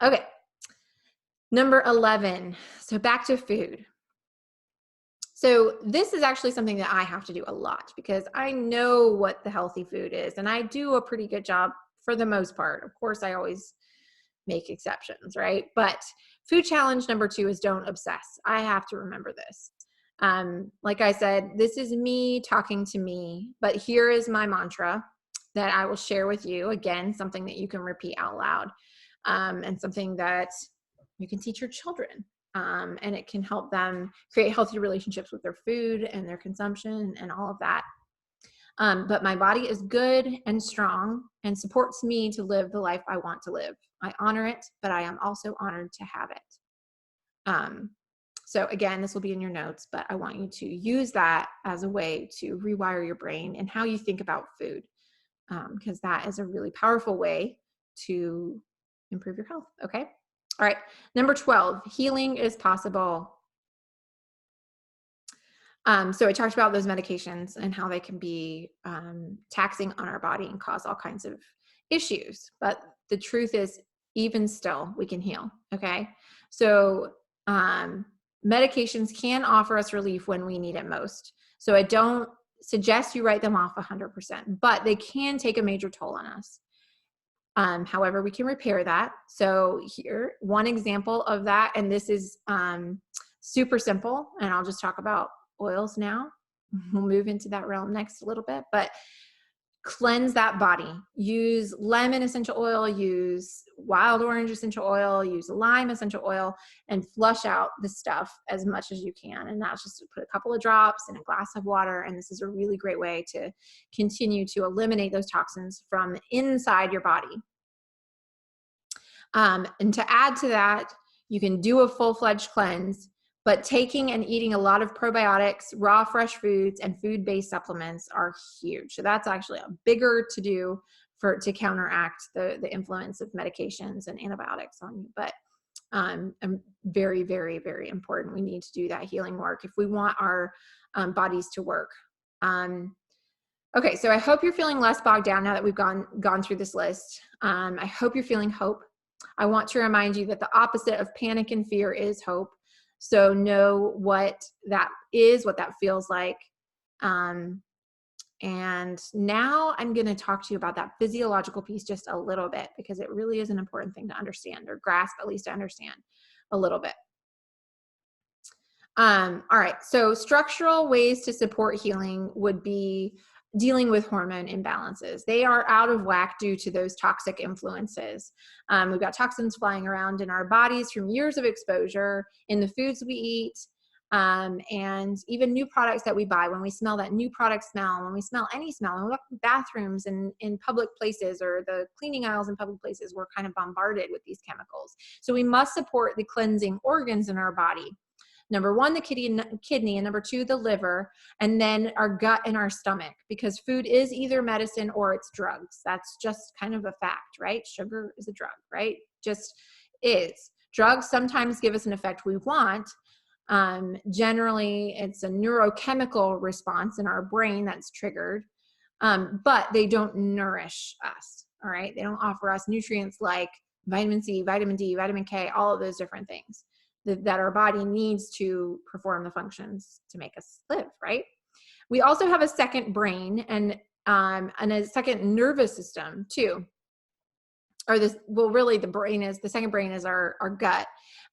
Okay, number 11, so back to food. So this is actually something that I have to do a lot because I know what the healthy food is, and I do a pretty good job for the most part. Of course, I always make exceptions, right? But food challenge number 2 is don't obsess. I have to remember this. Like I said, this is me talking to me, but here is my mantra that I will share with you. Again, something that you can repeat out loud, and something that you can teach your children. And it can help them create healthy relationships with their food and their consumption and all of that. But my body is good and strong and supports me to live the life I want to live. I honor it, but I am also honored to have it. So again, this will be in your notes, but I want you to use that as a way to rewire your brain and how you think about food, because that is a really powerful way to improve your health. Okay. All right. Number 12, healing is possible. So I talked about those medications and how they can be taxing on our body and cause all kinds of issues. But the truth is, even still, we can heal. Okay. So medications can offer us relief when we need it most. So I don't suggest you write them off 100%, but they can take a major toll on us. However, we can repair that. So here, one example of that, and this is super simple, and I'll just talk about oils now. We'll move into that realm next a little bit, but cleanse that body. Use lemon essential oil, use wild orange essential oil, use lime essential oil, and flush out the stuff as much as you can. And that's just to put a couple of drops in a glass of water. And this is a really great way to continue to eliminate those toxins from inside your body. And to add to that, you can do a full-fledged cleanse But taking and eating a lot of probiotics, raw fresh foods, and food-based supplements are huge. So that's actually a bigger to do to counteract the influence of medications and antibiotics on you. But very, very, very important. We need to do that healing work if we want our bodies to work. Okay, so I hope you're feeling less bogged down now that we've gone through this list. I hope you're feeling hope. I want to remind you that the opposite of panic and fear is hope. So know what that is, what that feels like. And now I'm going to talk to you about that physiological piece just a little bit, because it really is an important thing to understand, or grasp, at least to understand a little bit. All right, so structural ways to support healing would be dealing with hormone imbalances. They are out of whack due to those toxic influences. We've got toxins flying around in our bodies from years of exposure in the foods we eat, and even new products that we buy. When we smell that new product smell, when we smell any smell, when we walk in bathrooms and in public places, or the cleaning aisles in public places, we're kind of bombarded with these chemicals. So we must support the cleansing organs in our body. Number one, the kidney, and number two, the liver, and then our gut and our stomach, because food is either medicine or it's drugs. That's just kind of a fact, right? Sugar is a drug, right? Just is. Drugs sometimes give us an effect we want. Generally, it's a neurochemical response in our brain that's triggered, but they don't nourish us, all right? They don't offer us nutrients like vitamin C, vitamin D, vitamin K, all of those different things that our body needs to perform the functions to make us live, right? We also have a second brain and a second nervous system too. Or this, well, really the second brain is our gut.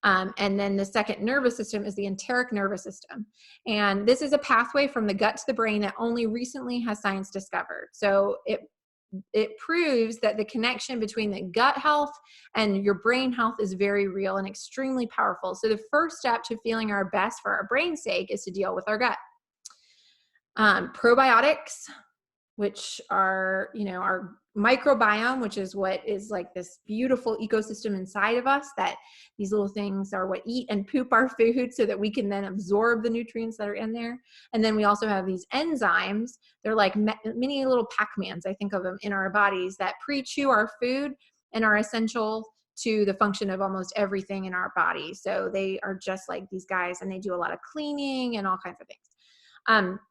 And then the second nervous system is the enteric nervous system. And this is a pathway from the gut to the brain that only recently has science discovered. So it proves that the connection between the gut health and your brain health is very real and extremely powerful. So the first step to feeling our best for our brain's sake is to deal with our gut. Probiotics, which are, our microbiome, which is what is like this beautiful ecosystem inside of us, that these little things are what eat and poop our food so that we can then absorb the nutrients that are in there. And then we also have these enzymes. They're like mini little Pac-Mans, I think of them, in our bodies that pre-chew our food and are essential to the function of almost everything in our body. So they are just like these guys, and they do a lot of cleaning and all kinds of things.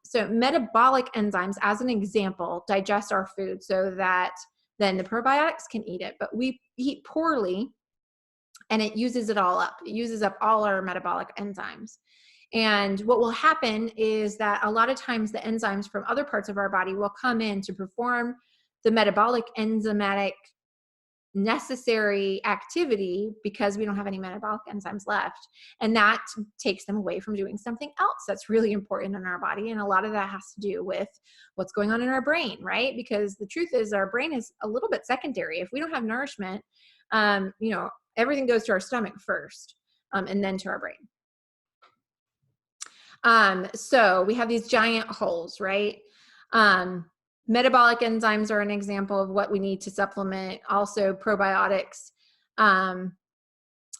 So metabolic enzymes, as an example, digest our food so that then the probiotics can eat it, but we eat poorly and it uses it all up. It uses up all our metabolic enzymes. And what will happen is that a lot of times the enzymes from other parts of our body will come in to perform the metabolic enzymatic necessary activity because we don't have any metabolic enzymes left. And that takes them away from doing something else that's really important in our body. And a lot of that has to do with what's going on in our brain, right? Because the truth is our brain is a little bit secondary. If we don't have nourishment, everything goes to our stomach first, and then to our brain. So we have these giant holes, right? Metabolic enzymes are an example of what we need to supplement, also probiotics. And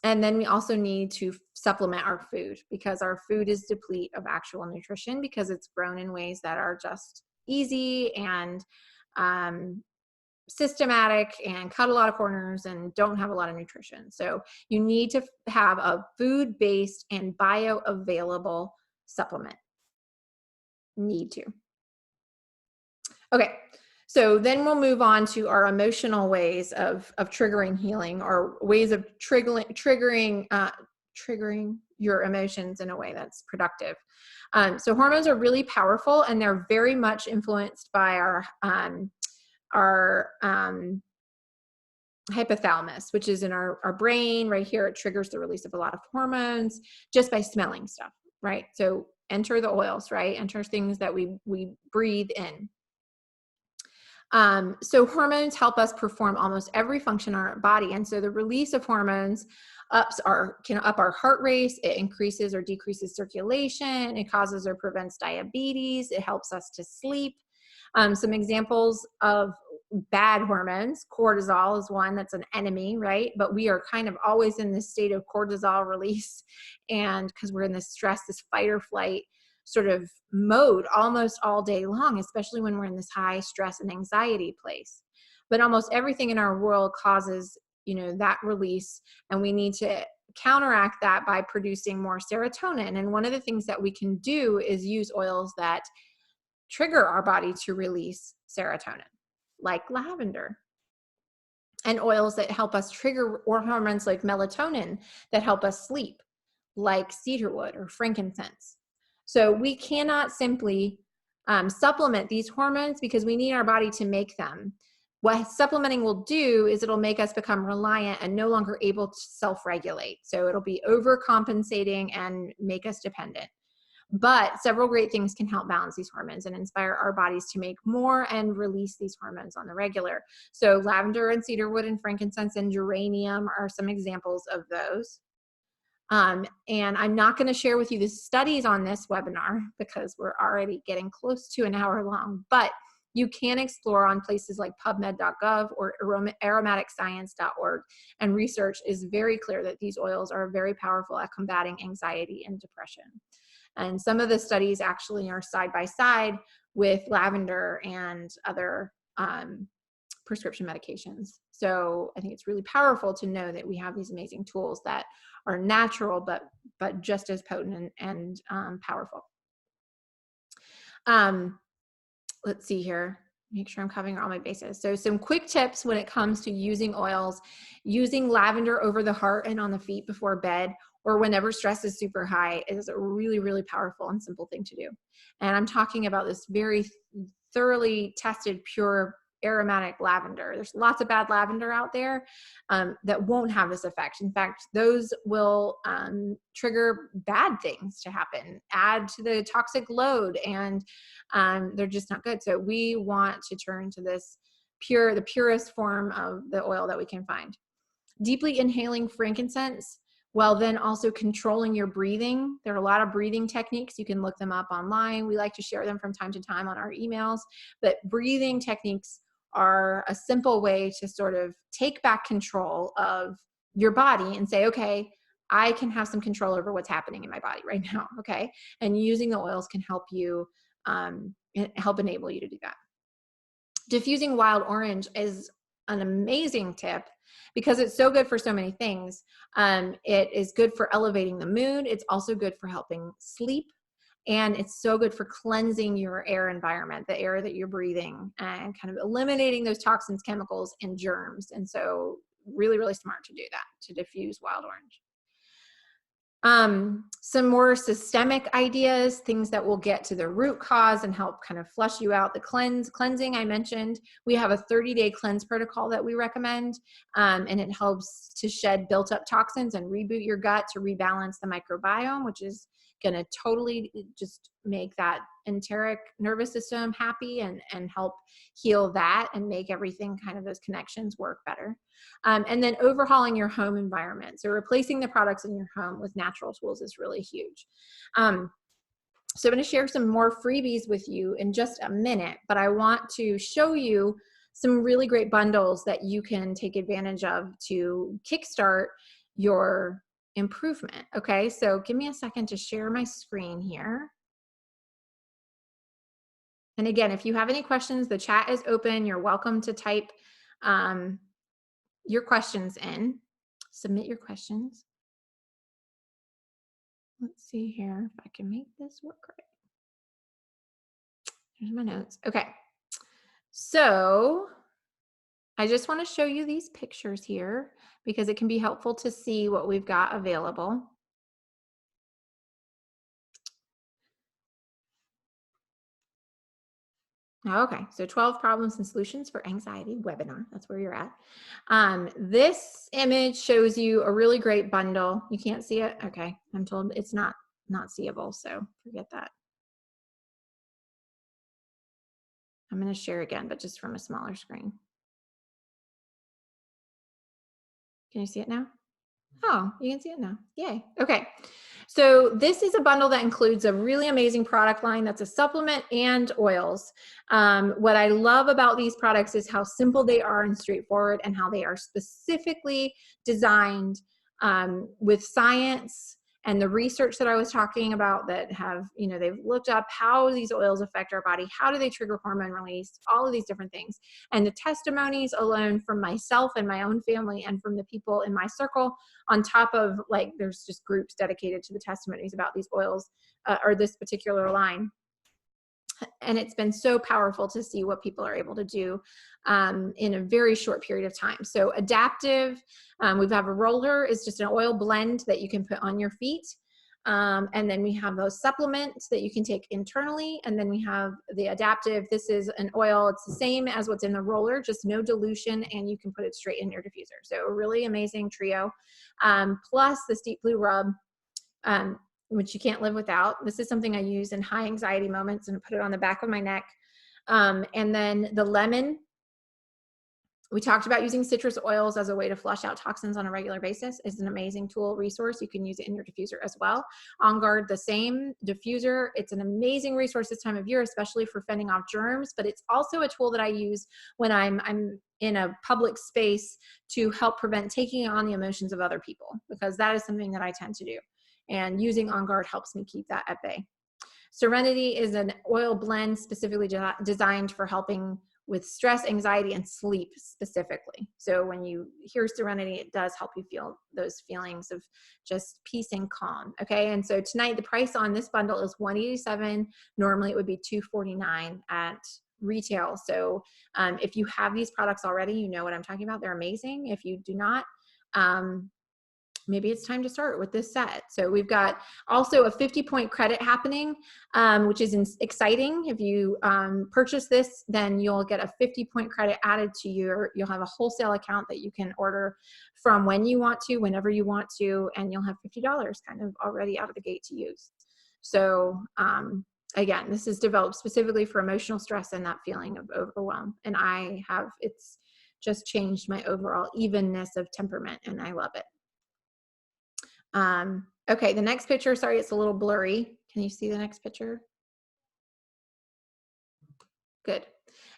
then we also need to supplement our food, because our food is deplete of actual nutrition because it's grown in ways that are just easy and systematic and cut a lot of corners and don't have a lot of nutrition. So you need to have a food-based and bioavailable supplement. Need to. Okay, so then we'll move on to our emotional ways of triggering healing, or ways of triggering your emotions in a way that's productive. So hormones are really powerful, and they're very much influenced by our hypothalamus, which is in our brain right here. It triggers the release of a lot of hormones just by smelling stuff, right? So enter the oils, right? Enter things that we breathe in. So hormones help us perform almost every function in our body. And so the release of hormones can up our heart rate. It increases or decreases circulation. It causes or prevents diabetes. It helps us to sleep. Some examples of bad hormones. Cortisol is one that's an enemy, right? But we are kind of always in this state of cortisol release. And because we're in this stress, this fight or flight sort of mode almost all day long, especially when we're in this high stress and anxiety place. But almost everything in our world causes, that release, and we need to counteract that by producing more serotonin. And one of the things that we can do is use oils that trigger our body to release serotonin, like lavender, and oils that help us trigger hormones like melatonin that help us sleep, like cedarwood or frankincense. So we cannot simply supplement these hormones because we need our body to make them. What supplementing will do is it'll make us become reliant and no longer able to self-regulate. So it'll be overcompensating and make us dependent. But several great things can help balance these hormones and inspire our bodies to make more and release these hormones on the regular. So lavender and cedarwood and frankincense and geranium are some examples of those. And I'm not going to share with you the studies on this webinar because we're already getting close to an hour long, but you can explore on places like PubMed.gov or aromaticscience.org, and research is very clear that these oils are very powerful at combating anxiety and depression. And some of the studies actually are side by side with lavender and other prescription medications. So I think it's really powerful to know that we have these amazing tools that are natural, but just as potent and powerful. Let's see here. Make sure I'm covering all my bases. So some quick tips when it comes to using oils: using lavender over the heart and on the feet before bed, or whenever stress is super high, is a really, really powerful and simple thing to do. And I'm talking about this very thoroughly tested, pure aromatic lavender. There's lots of bad lavender out there that won't have this effect. In fact, those will trigger bad things to happen, add to the toxic load, and they're just not good. So we want to turn to this the purest form of the oil that we can find. Deeply inhaling frankincense, while then also controlling your breathing. There are a lot of breathing techniques. You can look them up online. We like to share them from time to time on our emails. But breathing techniques are a simple way to sort of take back control of your body and say, okay, I can have some control over what's happening in my body right now, okay? And using the oils can help you, help enable you to do that. Diffusing wild orange is an amazing tip because it's so good for so many things. It is good for elevating the mood. It's also good for helping sleep. And it's so good for cleansing your air environment, the air that you're breathing, and kind of eliminating those toxins, chemicals, and germs. And so really, really smart to do that, to diffuse wild orange. Some more systemic ideas, things that will get to the root cause and help kind of flush you out. The cleansing I mentioned, we have a 30-day cleanse protocol that we recommend, and it helps to shed built up toxins and reboot your gut to rebalance the microbiome, which is going to totally just make that enteric nervous system happy and help heal that and make everything, kind of those connections, work better. And then overhauling your home environment. So replacing the products in your home with natural tools is really huge. So I'm going to share some more freebies with you in just a minute, but I want to show you some really great bundles that you can take advantage of to kickstart your improvement. Okay, so give me a second to share my screen here. And again, if you have any questions, the chat is open. You're welcome to type your questions in. Submit your questions. Let's see here if I can make this work right. Here's my notes. Okay, so I just want to show you these pictures here because it can be helpful to see what we've got available. Okay, so 12 problems and solutions for anxiety webinar. That's where you're at. This image shows you a really great bundle. You can't see it? Okay, I'm told it's not seeable, so forget that. I'm going to share again, but just from a smaller screen. Can you see it now? Oh, you can see it now. Yay. Okay. So this is a bundle that includes a really amazing product line that's a supplement and oils. What I love about these products is how simple they are and straightforward, and how they are specifically designed with science and the research that I was talking about, that have, they've looked up how these oils affect our body, how do they trigger hormone release, all of these different things. And the testimonies alone from myself and my own family and from the people in my circle, on top of, like, there's just groups dedicated to the testimonies about these oils or this particular line. And it's been so powerful to see what people are able to do in a very short period of time. So Adaptive, we have a roller, is just an oil blend that you can put on your feet. And then we have those supplements that you can take internally. And then we have the Adaptive. This is an oil. It's the same as what's in the roller, just no dilution, and you can put it straight in your diffuser. So a really amazing trio. Plus the Deep Blue Rub, which you can't live without. This is something I use in high anxiety moments and put it on the back of my neck. And then the lemon, we talked about using citrus oils as a way to flush out toxins on a regular basis. Is an amazing tool, resource. You can use it in your diffuser as well. On Guard, the same diffuser. It's an amazing resource this time of year, especially for fending off germs, but it's also a tool that I use when I'm in a public space to help prevent taking on the emotions of other people, because that is something that I tend to do. And using On Guard helps me keep that at bay. Serenity is an oil blend specifically designed for helping with stress, anxiety, and sleep specifically. So when you hear Serenity, it does help you feel those feelings of just peace and calm. Okay, and so tonight the price on this bundle is $187. Normally it would be $249 at retail. So if you have these products already, you know what I'm talking about. They're amazing. If you do not, maybe it's time to start with this set. So we've got also a 50-point credit happening, which is exciting. If you purchase this, then you'll get a 50-point credit added to you'll have a wholesale account that you can order from when you want to, whenever you want to, and you'll have $50 kind of already out of the gate to use. So again, this is developed specifically for emotional stress and that feeling of overwhelm. And it's just changed my overall evenness of temperament, and I love it. Okay, the next picture, sorry, it's a little blurry. Can you see the next picture? Good.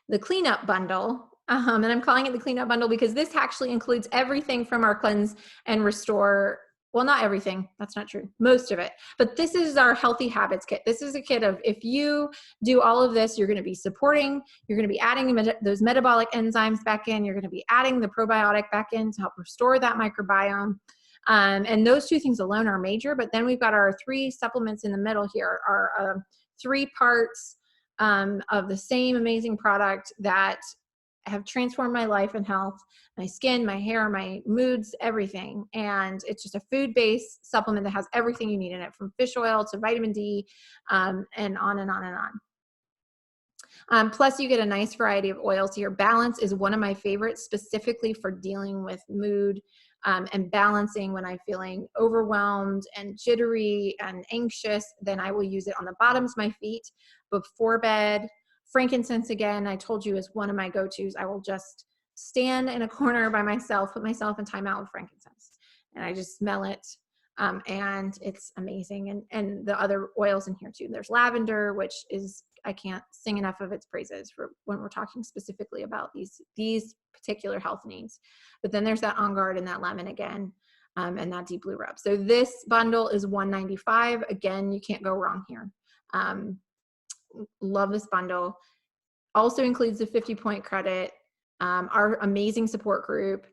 The cleanup bundle, and I'm calling it the cleanup bundle because this actually includes everything from our Cleanse and Restore. Well, not everything, that's not true, most of it, but this is our Healthy Habits Kit. This is a kit of, if you do all of this, you're gonna be supporting, you're gonna be adding those metabolic enzymes back in, you're gonna be adding the probiotic back in to help restore that microbiome. And those two things alone are major, but then we've got our 3 supplements in the middle here, are 3 parts of the same amazing product that have transformed my life and health, my skin, my hair, my moods, everything. And it's just a food-based supplement that has everything you need in it, from fish oil to vitamin D, and on and on and on. Plus you get a nice variety of oils here. Balance is one of my favorites, specifically for dealing with mood and balancing when I'm feeling overwhelmed and jittery and anxious. Then I will use it on the bottoms of my feet before bed. Frankincense, again, I told you, is one of my go-tos. I will just stand in a corner by myself, put myself in timeout with frankincense, and I just smell it. And it's amazing. And the other oils in here too. There's lavender, which is, I can't sing enough of its praises for when we're talking specifically about these particular health needs. But then there's that On Guard and that lemon again, and that Deep Blue Rub. So this bundle is $195. Again, you can't go wrong here. Love this bundle. Also includes the 50-point credit, our amazing support group.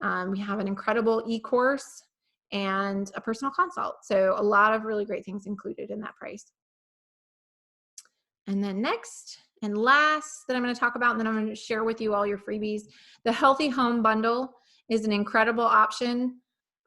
We have an incredible e-course and a personal consult. So a lot of really great things included in that price. And then next and last that I'm going to talk about, and then I'm going to share with you all your freebies. The Healthy Home Bundle is an incredible option.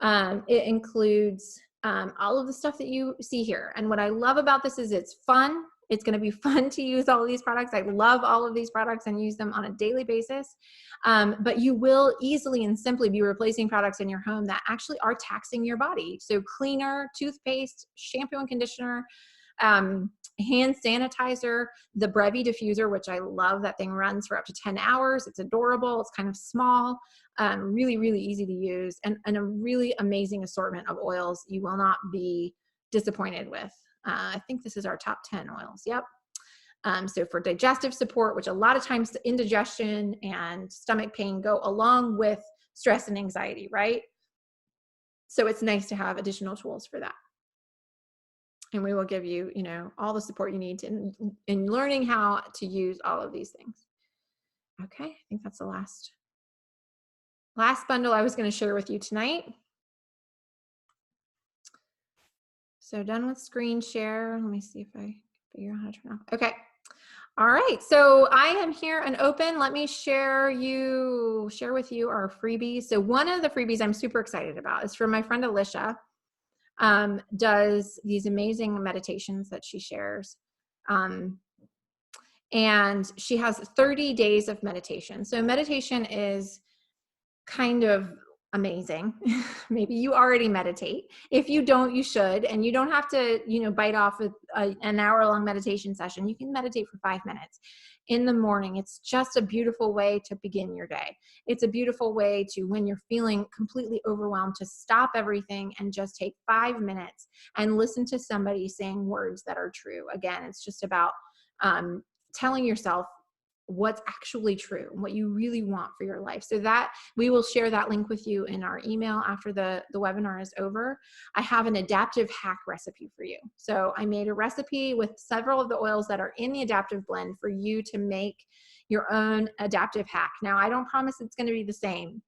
It includes all of the stuff that you see here. And what I love about this is it's fun. It's going to be fun to use all of these products. I love all of these products and use them on a daily basis. But you will easily and simply be replacing products in your home that actually are taxing your body. So cleaner, toothpaste, shampoo and conditioner, hand sanitizer, the Brevi diffuser, which I love. That thing runs for up to 10 hours. It's adorable. It's kind of small, really, really easy to use, and a really amazing assortment of oils you will not be disappointed with. I think this is our top 10 oils. Yep. So for digestive support, which a lot of times indigestion and stomach pain go along with stress and anxiety, right? So it's nice to have additional tools for that. And we will give you, you know, all the support you need in learning how to use all of these things. Okay, I think that's the last bundle I was going to share with you tonight. So done with screen share. Let me see if I figure out how to turn off. Okay. All right, so I am here and open. Let me share with you our freebies. So one of the freebies I'm super excited about is from my friend Alicia. Does these amazing meditations that she shares. And she has 30 days of meditation. So meditation is kind of amazing. Maybe you already meditate. If you don't, you should. And you don't have to, you know, bite off an hour-long meditation session. You can meditate for 5 minutes in the morning. It's just a beautiful way to begin your day. It's a beautiful way to, when you're feeling completely overwhelmed, to stop everything and just take 5 minutes and listen to somebody saying words that are true. Again, it's just about telling yourself what's actually true and what you really want for your life. So that we will share that link with you in our email after the webinar is over. I have an adaptive hack recipe for you. So I made a recipe with several of the oils that are in the adaptive blend for you to make your own adaptive hack. Now, I don't promise it's going to be the same,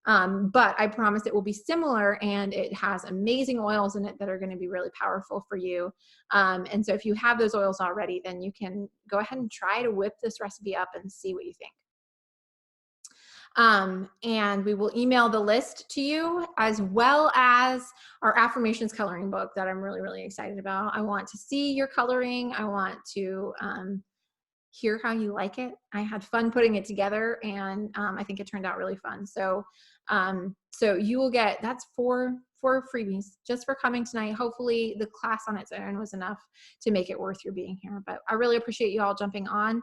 but I promise it will be similar, and it has amazing oils in it that are going to be really powerful for you. And so if you have those oils already, then you can go ahead and try to whip this recipe up and see what you think. And we will email the list to you, as well as our affirmations coloring book that I'm really, really excited about. I want to see your coloring. I want to hear how you like it. I had fun putting it together, and I think it turned out really fun. So you will get, that's four freebies just for coming tonight. Hopefully the class on its own was enough to make it worth your being here, but I really appreciate you all jumping on,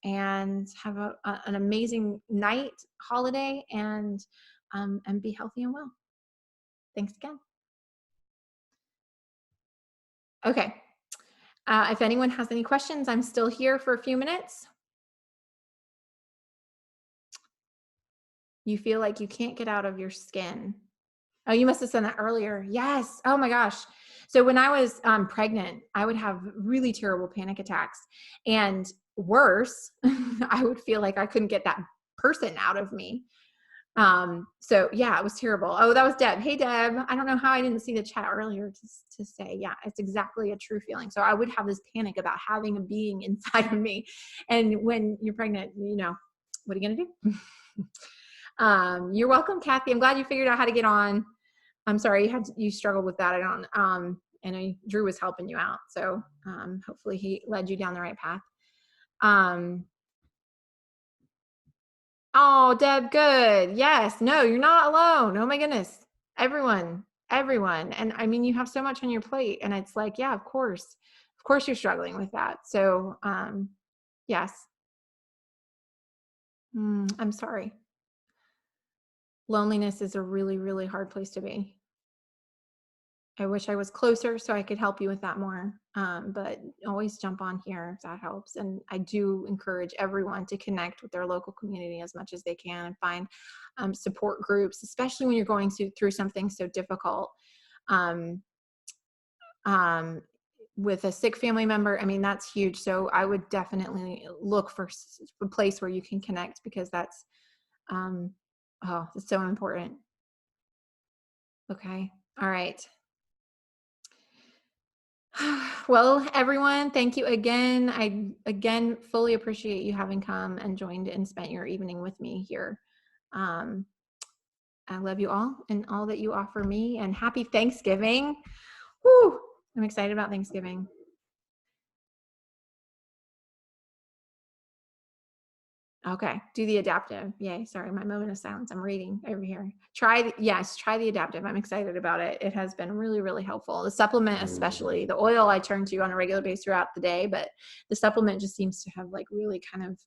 and have an amazing night, holiday, and be healthy and well. Thanks again. Okay. If anyone has any questions, I'm still here for a few minutes. You feel like you can't get out of your skin. Oh, you must have said that earlier. Yes. Oh my gosh. So when I was pregnant, I would have really terrible panic attacks, and worse, I would feel like I couldn't get that person out of me. So yeah, it was terrible. Oh, that was Deb. Hey, Deb. I don't know how I didn't see the chat earlier to say, yeah, it's exactly a true feeling. So I would have this panic about having a being inside of me. And when you're pregnant, you know, what are you going to do? You're welcome, Kathy. I'm glad you figured out how to get on. I'm sorry you struggled with that. I know Drew was helping you out. So hopefully he led you down the right path. Oh, Deb, good. Yes. No, you're not alone. Oh my goodness. Everyone. And I mean, you have so much on your plate, and it's like, yeah, of course you're struggling with that. So, yes. I'm sorry. Loneliness is a really, really hard place to be. I wish I was closer so I could help you with that more. But always jump on here if that helps. And I do encourage everyone to connect with their local community as much as they can, and find support groups, especially when you're going through something so difficult. With a sick family member, I mean, that's huge. So I would definitely look for a place where you can connect, because that's, it's so important. Okay. All right. Well, everyone, thank you again. I again fully appreciate you having come and joined and spent your evening with me here. I love you all and all that you offer me, and happy Thanksgiving. Woo! I'm excited about Thanksgiving. Okay, do the adaptive. Yay, sorry, my moment of silence. I'm reading over here. Try the adaptive. I'm excited about it. It has been really, really helpful. The supplement, especially the oil, I turn to on a regular basis throughout the day, but the supplement just seems to have like really kind of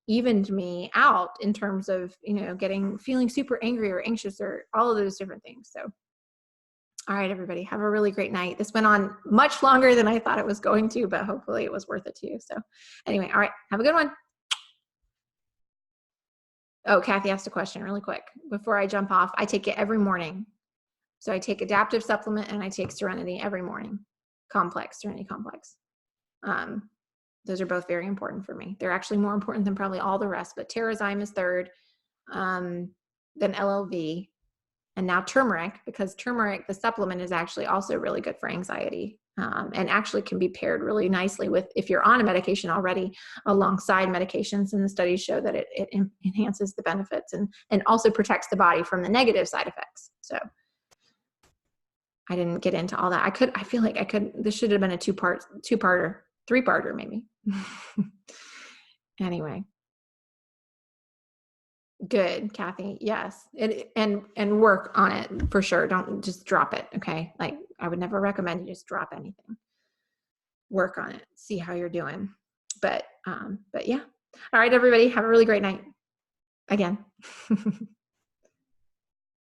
evened me out in terms of, feeling super angry or anxious or all of those different things. So, all right, everybody, have a really great night. This went on much longer than I thought it was going to, but hopefully it was worth it to you. So anyway, all right, have a good one. Oh, Kathy asked a question really quick before I jump off. I take it every morning. So I take adaptive supplement and I take Serenity every morning. Serenity Complex. Those are both very important for me. They're actually more important than probably all the rest, but Terrazyme is third, then LLV, and now turmeric, because turmeric, the supplement, is actually also really good for anxiety, and actually can be paired really nicely with, if you're on a medication already, alongside medications. And the studies show that it enhances the benefits and also protects the body from the negative side effects. So I didn't get into all that. I feel like this should have been a two-parter, three-parter maybe. Anyway. Good, Kathy. Yes. And work on it for sure. Don't just drop it. Okay. Like, I would never recommend you just drop anything. Work on it. See how you're doing. But yeah. All right, everybody. Have a really great night. Again.